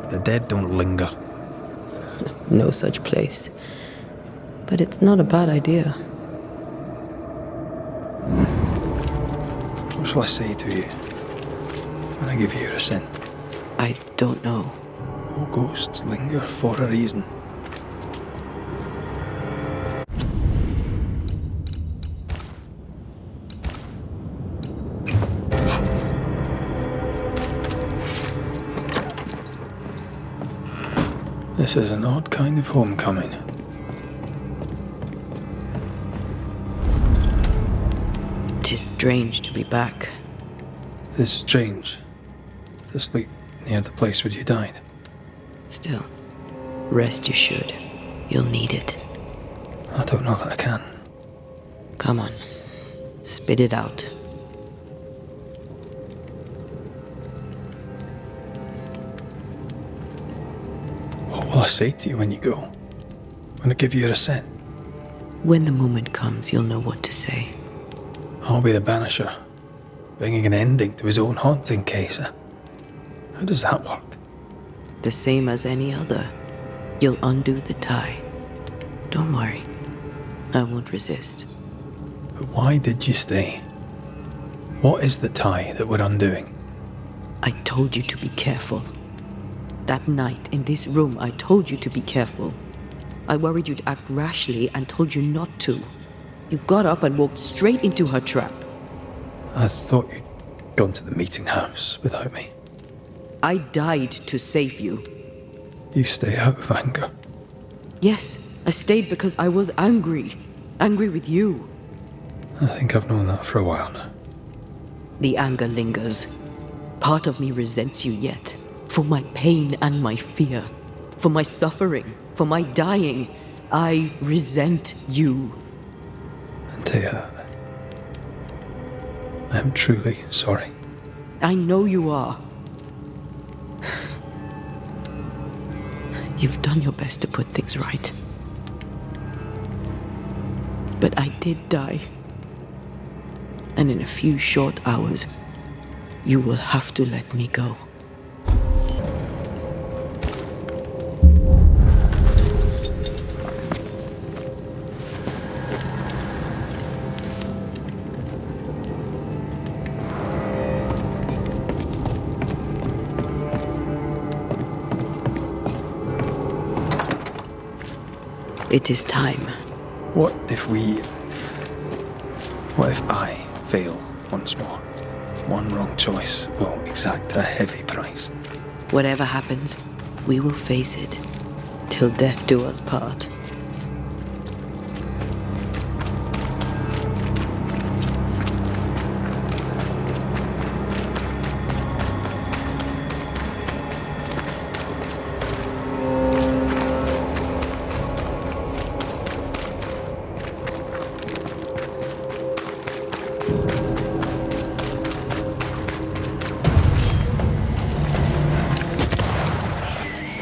The dead don't linger. No such place. But it's not a bad idea. What shall I say to you when I give you your assent? I don't know. All ghosts linger for a reason. This is an odd kind of homecoming. Tis strange to be back. It's strange to sleep near the place where you died. Still, rest you should. You'll need it. I don't know that I can. Come on, spit it out. What will I say to you when you go? When I give you your assent? When the moment comes, you'll know what to say. I'll be the Banisher, bringing an ending to his own haunting case. How does that work? The same as any other. You'll undo the tie. Don't worry. I won't resist. But why did you stay? What is the tie that we're undoing? I told you to be careful. That night in this room, I told you to be careful. I worried you'd act rashly and told you not to. You got up and walked straight into her trap. I thought you'd gone to the meeting house without me. I died to save you. You stay out of anger. Yes, I stayed because I was angry. Angry with you. I think I've known that for a while now. The anger lingers. Part of me resents you yet. For my pain and my fear. For my suffering. For my dying. I resent you. Antea, I'm truly sorry. I know you are. You've done your best to put things right. But I did die. And in a few short hours, you will have to let me go. It is time. What if I fail once more? One wrong choice will exact a heavy price. Whatever happens, we will face it. Till death do us part.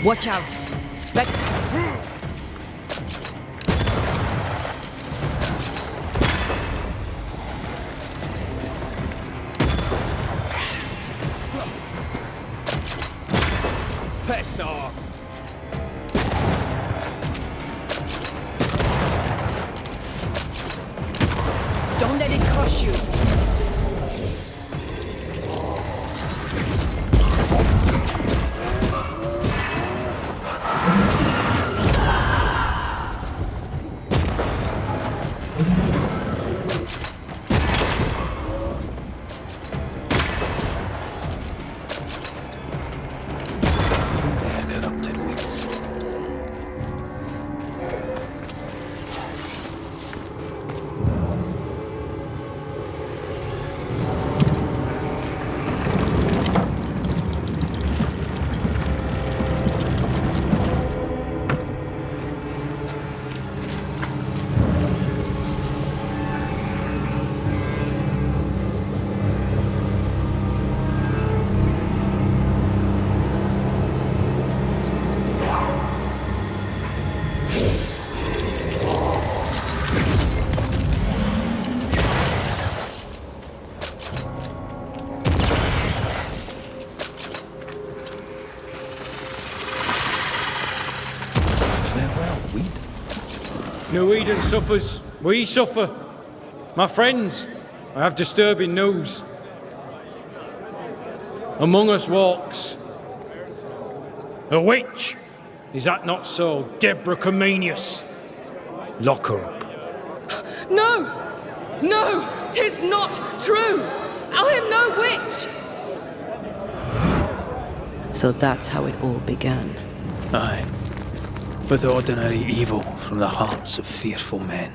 Watch out! Piss off! Don't let it crush you! No Eden suffers, we suffer. My friends, I have disturbing news. Among us walks a witch. Is that not so, Deborah Comenius? Lock her up. No! No! 'Tis not true! I am no witch! So that's how it all began. Aye. With ordinary evil from the hearts of fearful men.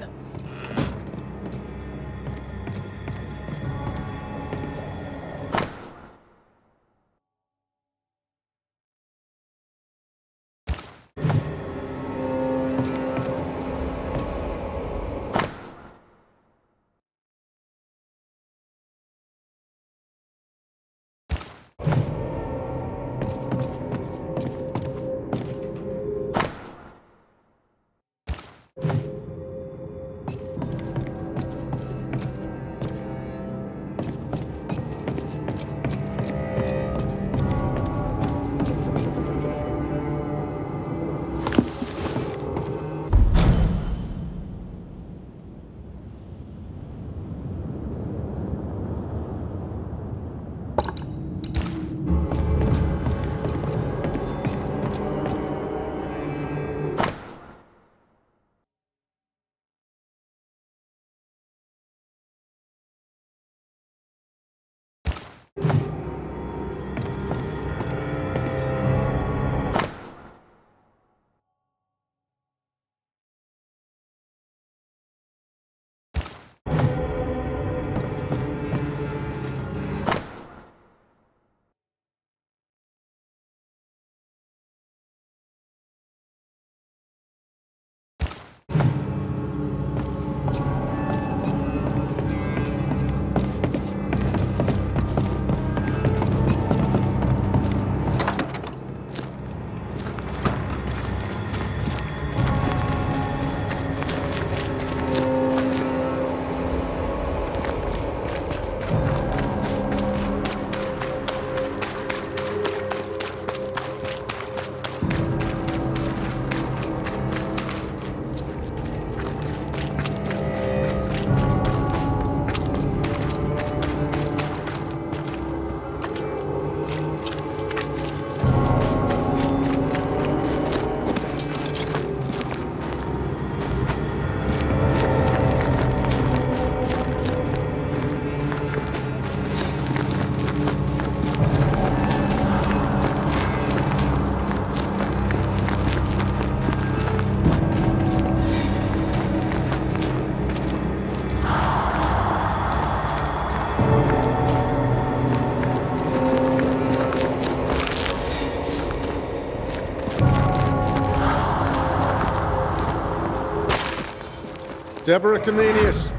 Deborah Comenius,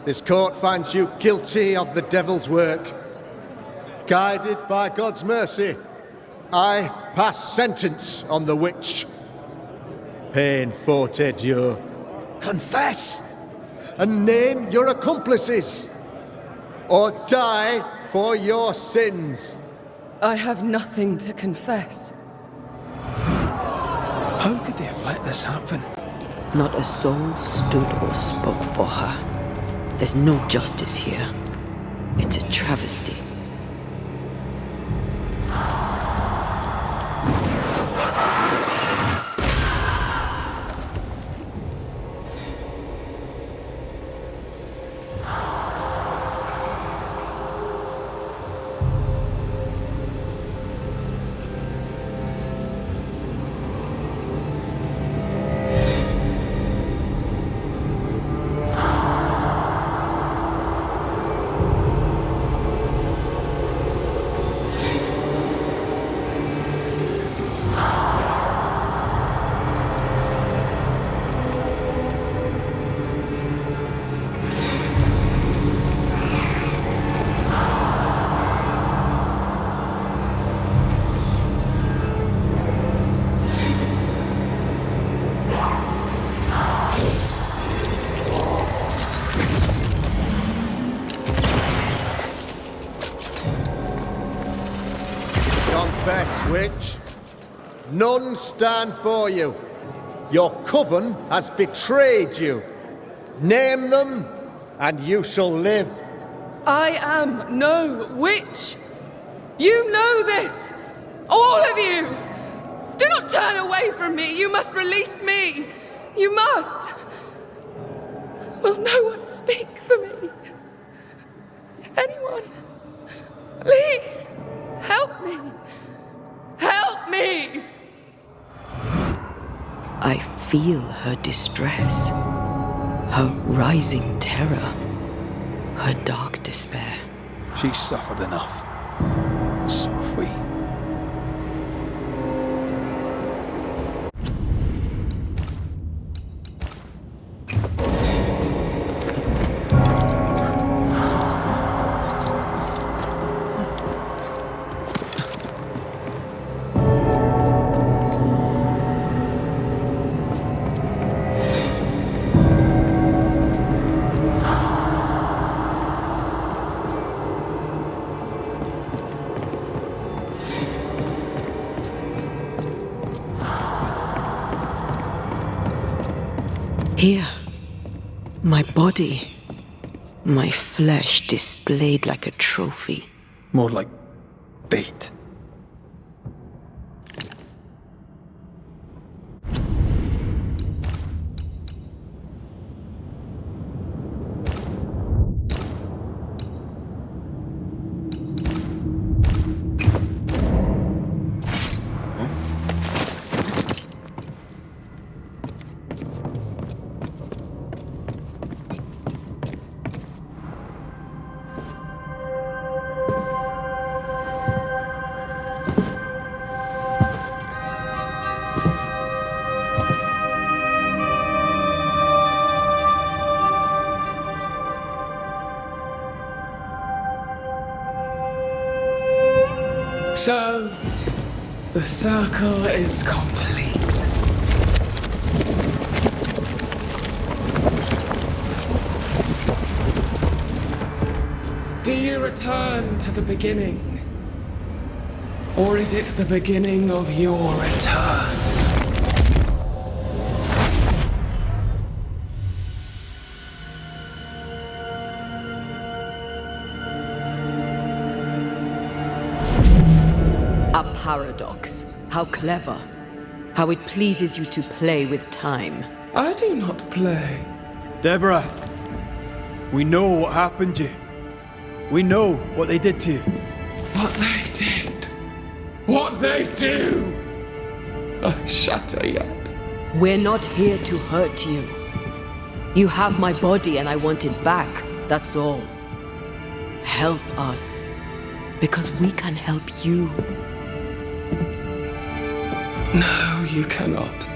this court finds you guilty of the devil's work. Guided by God's mercy, I pass sentence on the witch. Pain forte Dieu. Confess and name your accomplices, or die for your sins. I have nothing to confess. How could they have let this happen? Not a soul stood or spoke for her. There's no justice here. It's a travesty. Confess, witch. None stand for you. Your coven has betrayed you. Name them, and you shall live. I am no witch. You know this. All of you. Do not turn away from me. You must release me. You must. Will no one speak for me? Anyone? Please, help me. Help me! I feel her distress, her rising terror, her dark despair. She's suffered enough. And so have we. Here, my body, my flesh displayed like a trophy. More like bait. So, the circle is complete. Do you return to the beginning? Or is it the beginning of your return? A paradox. How clever. How it pleases you to play with time. I do not play. Deborah, we know what happened to you. We know what they did to you. What they did. What they do. I shatter yet. We're not here to hurt you. You have my body and I want it back. That's all. Help us. Because we can help you. No, you cannot.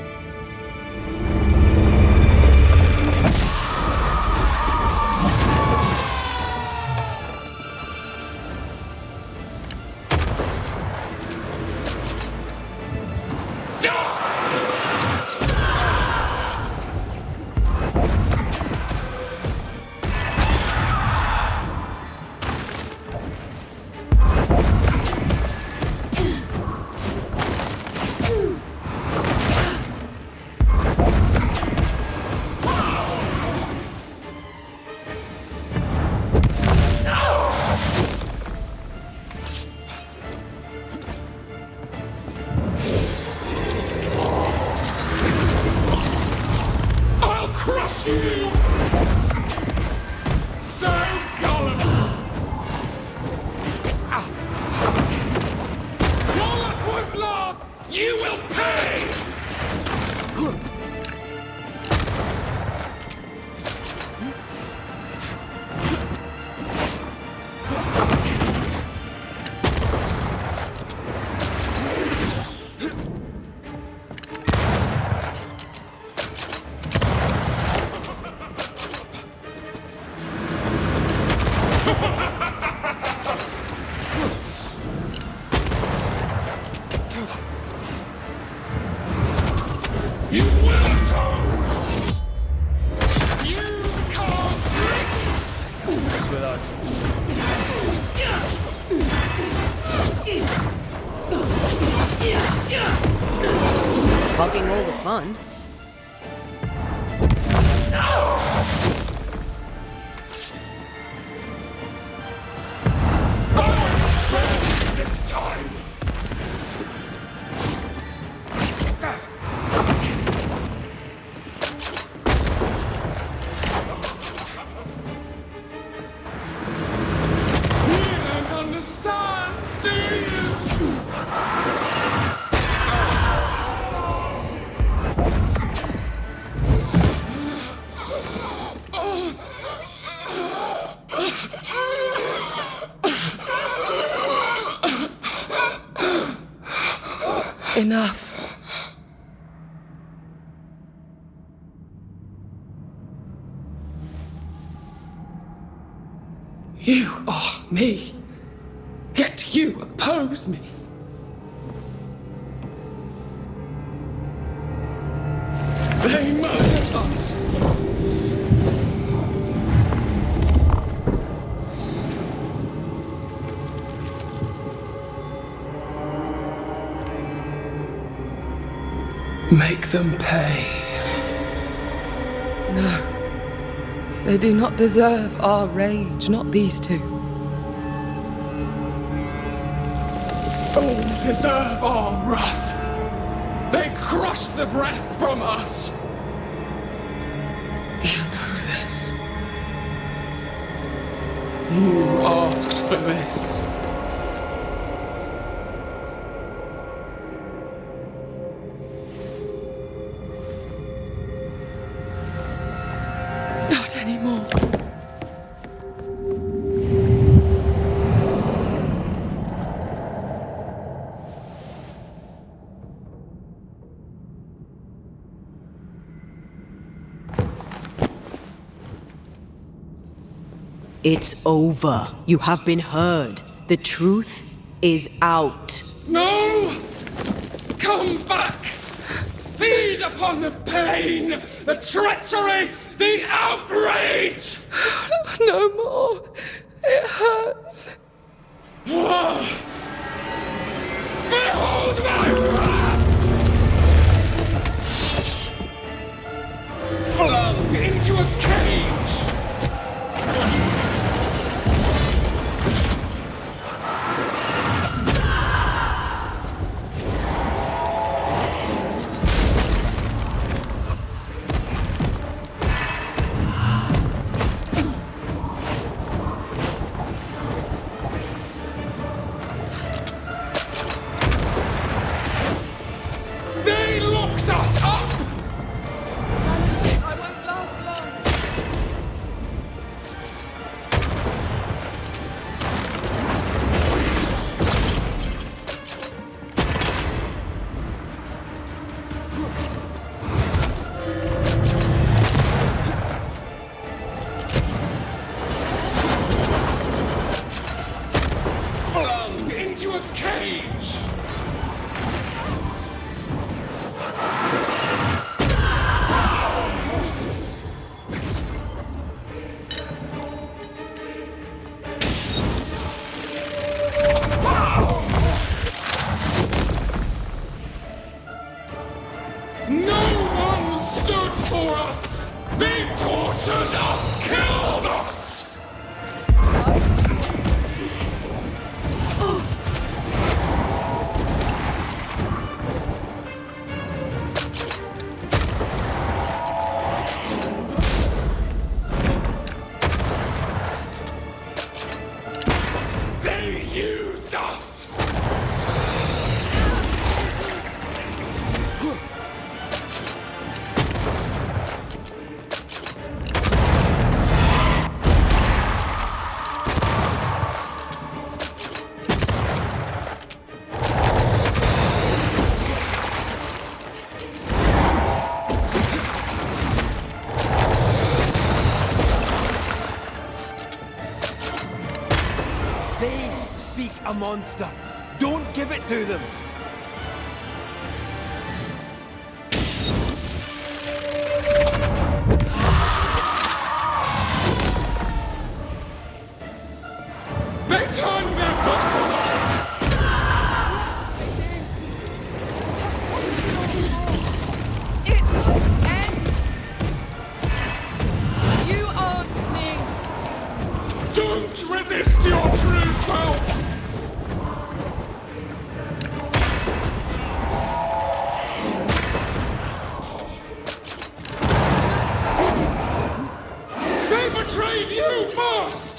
Bugging all the fun. This time. You don't understand, do you? Enough. You are me, yet you oppose me. They murdered us. Make them pay. No. They do not deserve our rage, not these two. All deserve our wrath. They crushed the breath from us. You know this. You asked for this. Not anymore. It's over. You have been heard. The truth is out. No! Come back! Feed upon the pain, the treachery, the outrage! No more. It hurts. Behold my wrath! Flung into a cage! They locked us up! I won't last long. Flung into a cage! for us! They tortured us, killed us! They used us! They seek a monster. Don't give it to them. They turned their back on us! It's End! You aren't me! Don't resist your true self! They betrayed you first!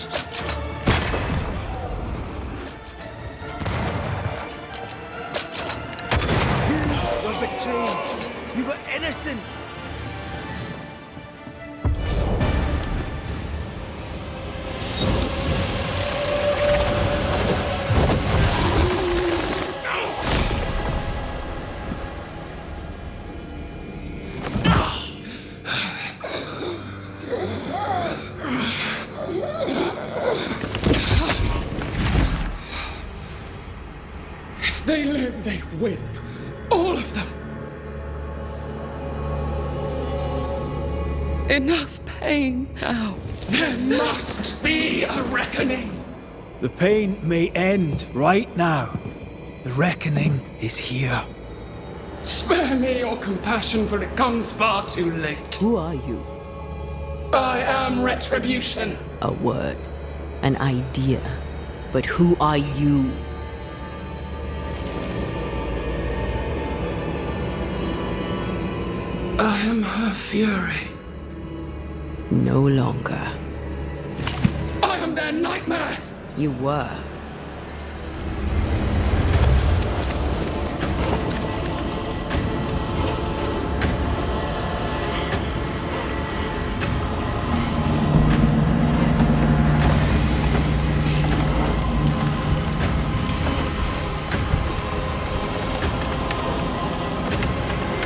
You were betrayed. You were innocent. If they live, they win. All of them. Enough pain now. There must be a reckoning. The pain may end right now. The reckoning is here. Spare me your compassion, for it comes far too late. Who are you? I am Retribution. A word. An idea. But who are you? I am her fury. No longer. I am their nightmare. You were.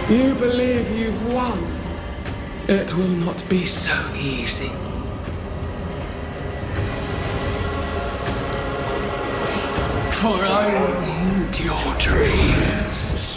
You believe you've won. It will not be so easy. For I wound your dreams.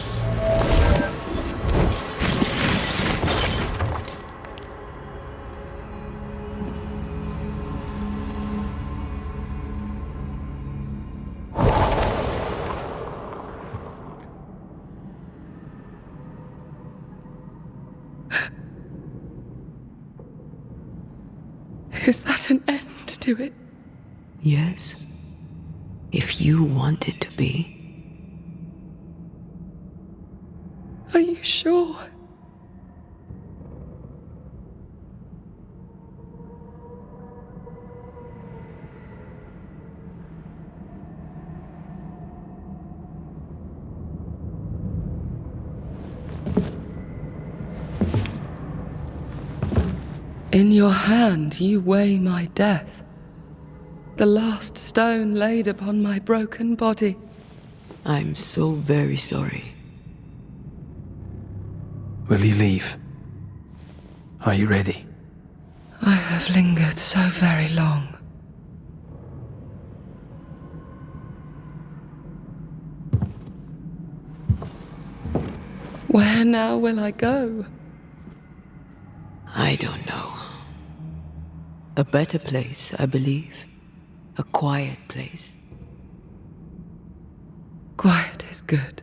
Is that an end to it? Yes. If you want it to be. Are you sure? In your hand you weigh my death, the last stone laid upon my broken body. I'm so very sorry. Will you leave? Are you ready? I have lingered so very long. Where now will I go? I don't know. A better place, I believe. A quiet place. Quiet is good.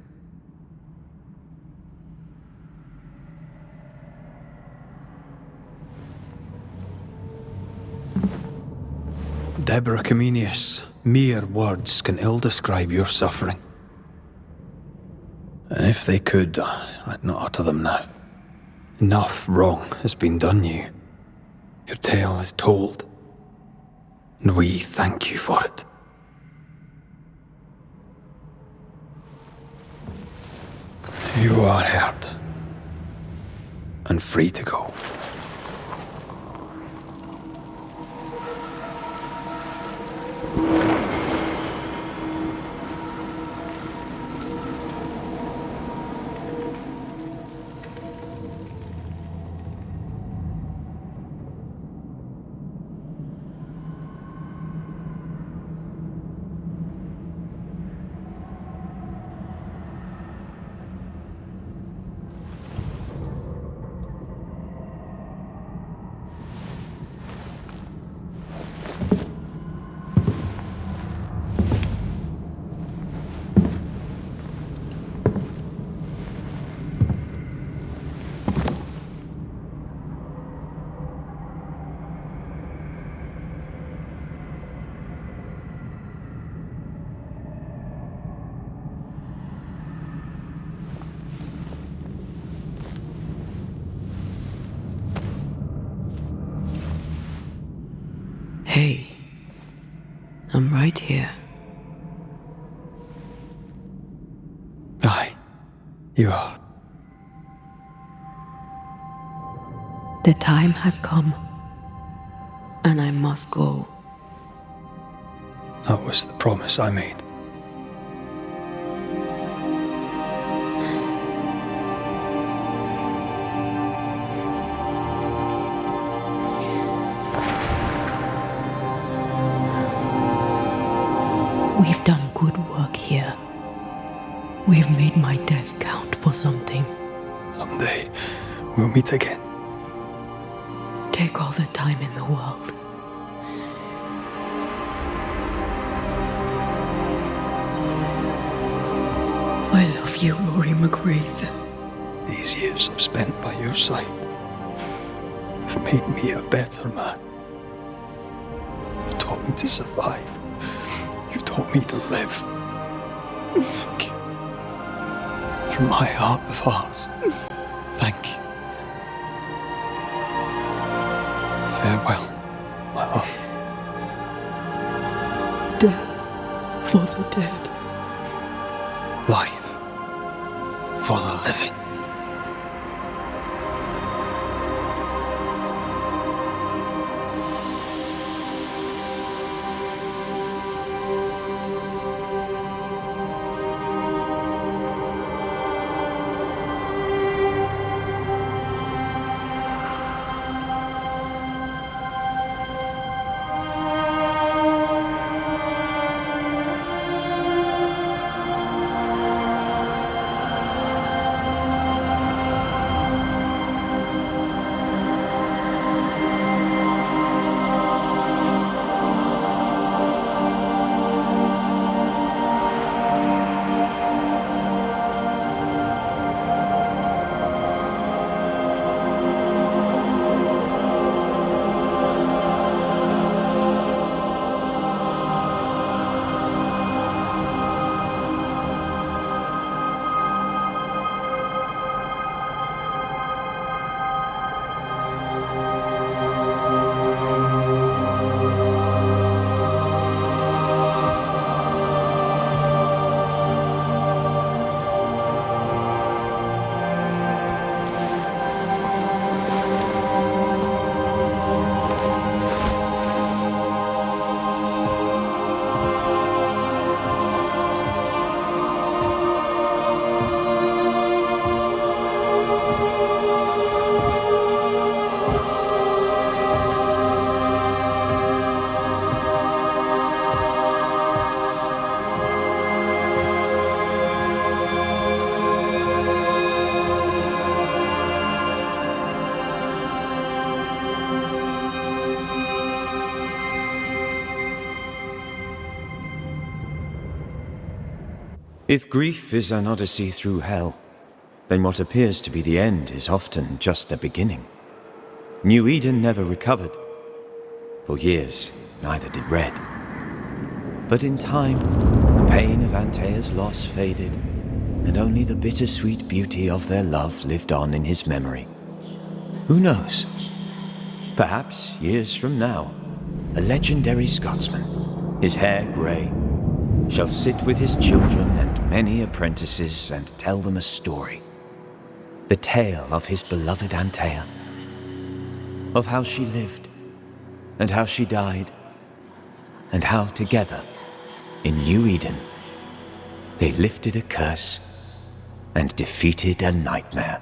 Deborah Comenius, mere words can ill describe your suffering. And if they could, I'd not utter them now. Enough wrong has been done you. Your tale is told, and we thank you for it. You are heard, and free to go. Hey, I'm right here. Aye, you are. The time has come, and I must go. That was the promise I made. We've done good work here. We've made my death count for something. Someday, we'll meet again. Take all the time in the world. I love you, Rory McGrath. These years I've spent by your side have made me a better man. You've taught me to survive. You've taught me to live. Thank you. From my heart of hearts, thank you. Farewell, my love. Death for the dead. Life for the living. If grief is an odyssey through hell, then what appears to be the end is often just a beginning. New Eden never recovered. For years, neither did Red. But in time, the pain of Antea's loss faded, and only the bittersweet beauty of their love lived on in his memory. Who knows? Perhaps, years from now, a legendary Scotsman, his hair grey, shall sit with his children and many apprentices and tell them a story. The tale of his beloved Antea. Of how she lived, and how she died, and how together, in New Eden, they lifted a curse and defeated a nightmare.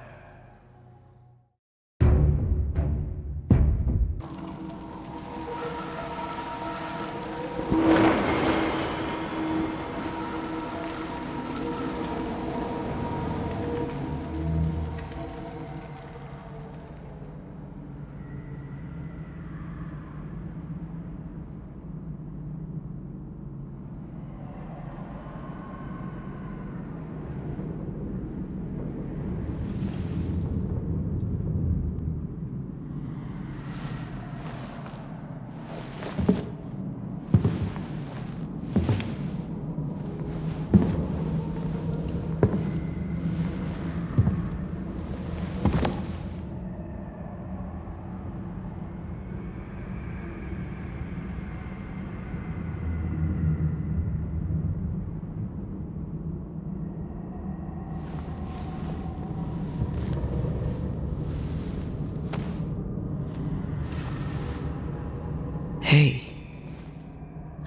Hey,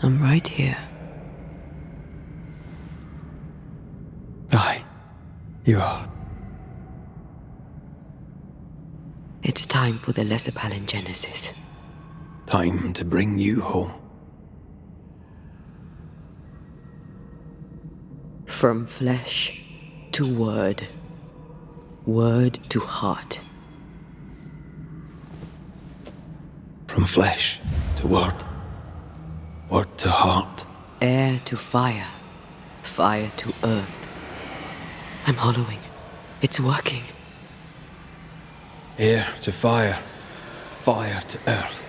I'm right here. Aye, you are. It's time for the Lesser Palingenesis. Time to bring you home. From flesh to word, word to heart. From flesh to word, word to heart. Air to fire, fire to earth. I'm hollowing. It's working. Air to fire, fire to earth.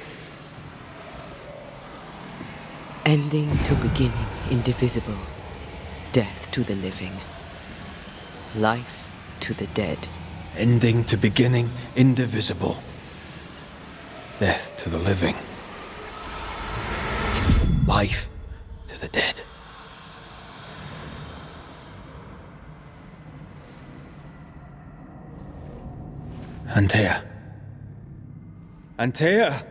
Ending to beginning, indivisible. Death to the living. Life to the dead. Ending to beginning, indivisible. Death to the living. Life to the dead. Antea. Antea!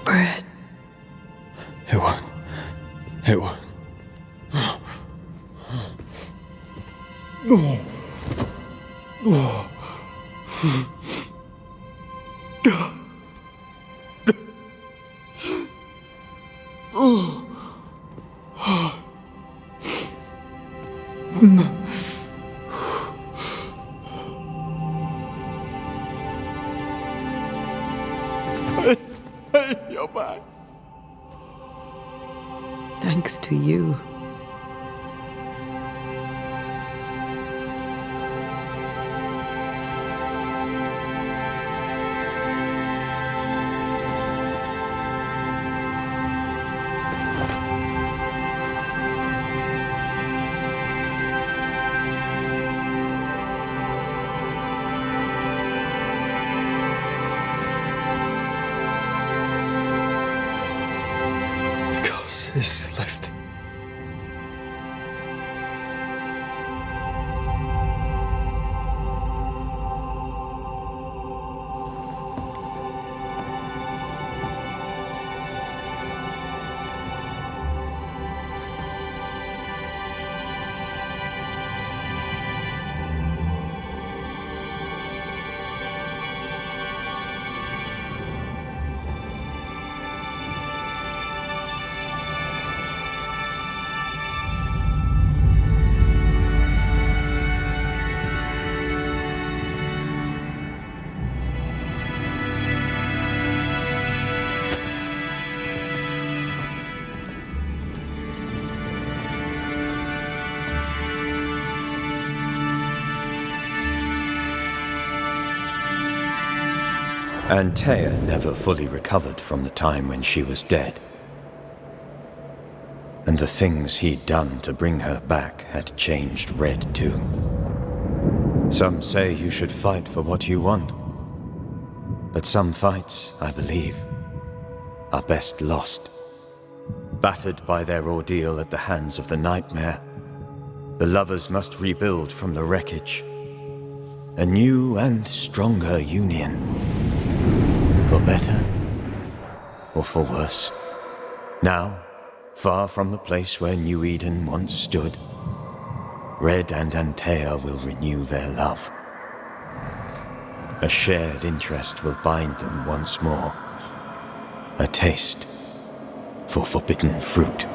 Bread. It won't. It won't. You're back. Thanks to you. Is lifting. Antea never fully recovered from the time when she was dead. And the things he'd done to bring her back had changed Red too. Some say you should fight for what you want. But some fights, I believe, are best lost. Battered by their ordeal at the hands of the nightmare, the lovers must rebuild from the wreckage. A new and stronger union. For better or for worse. Now, far from the place where New Eden once stood, Red and Antea will renew their love. A shared interest will bind them once more. A taste for forbidden fruit.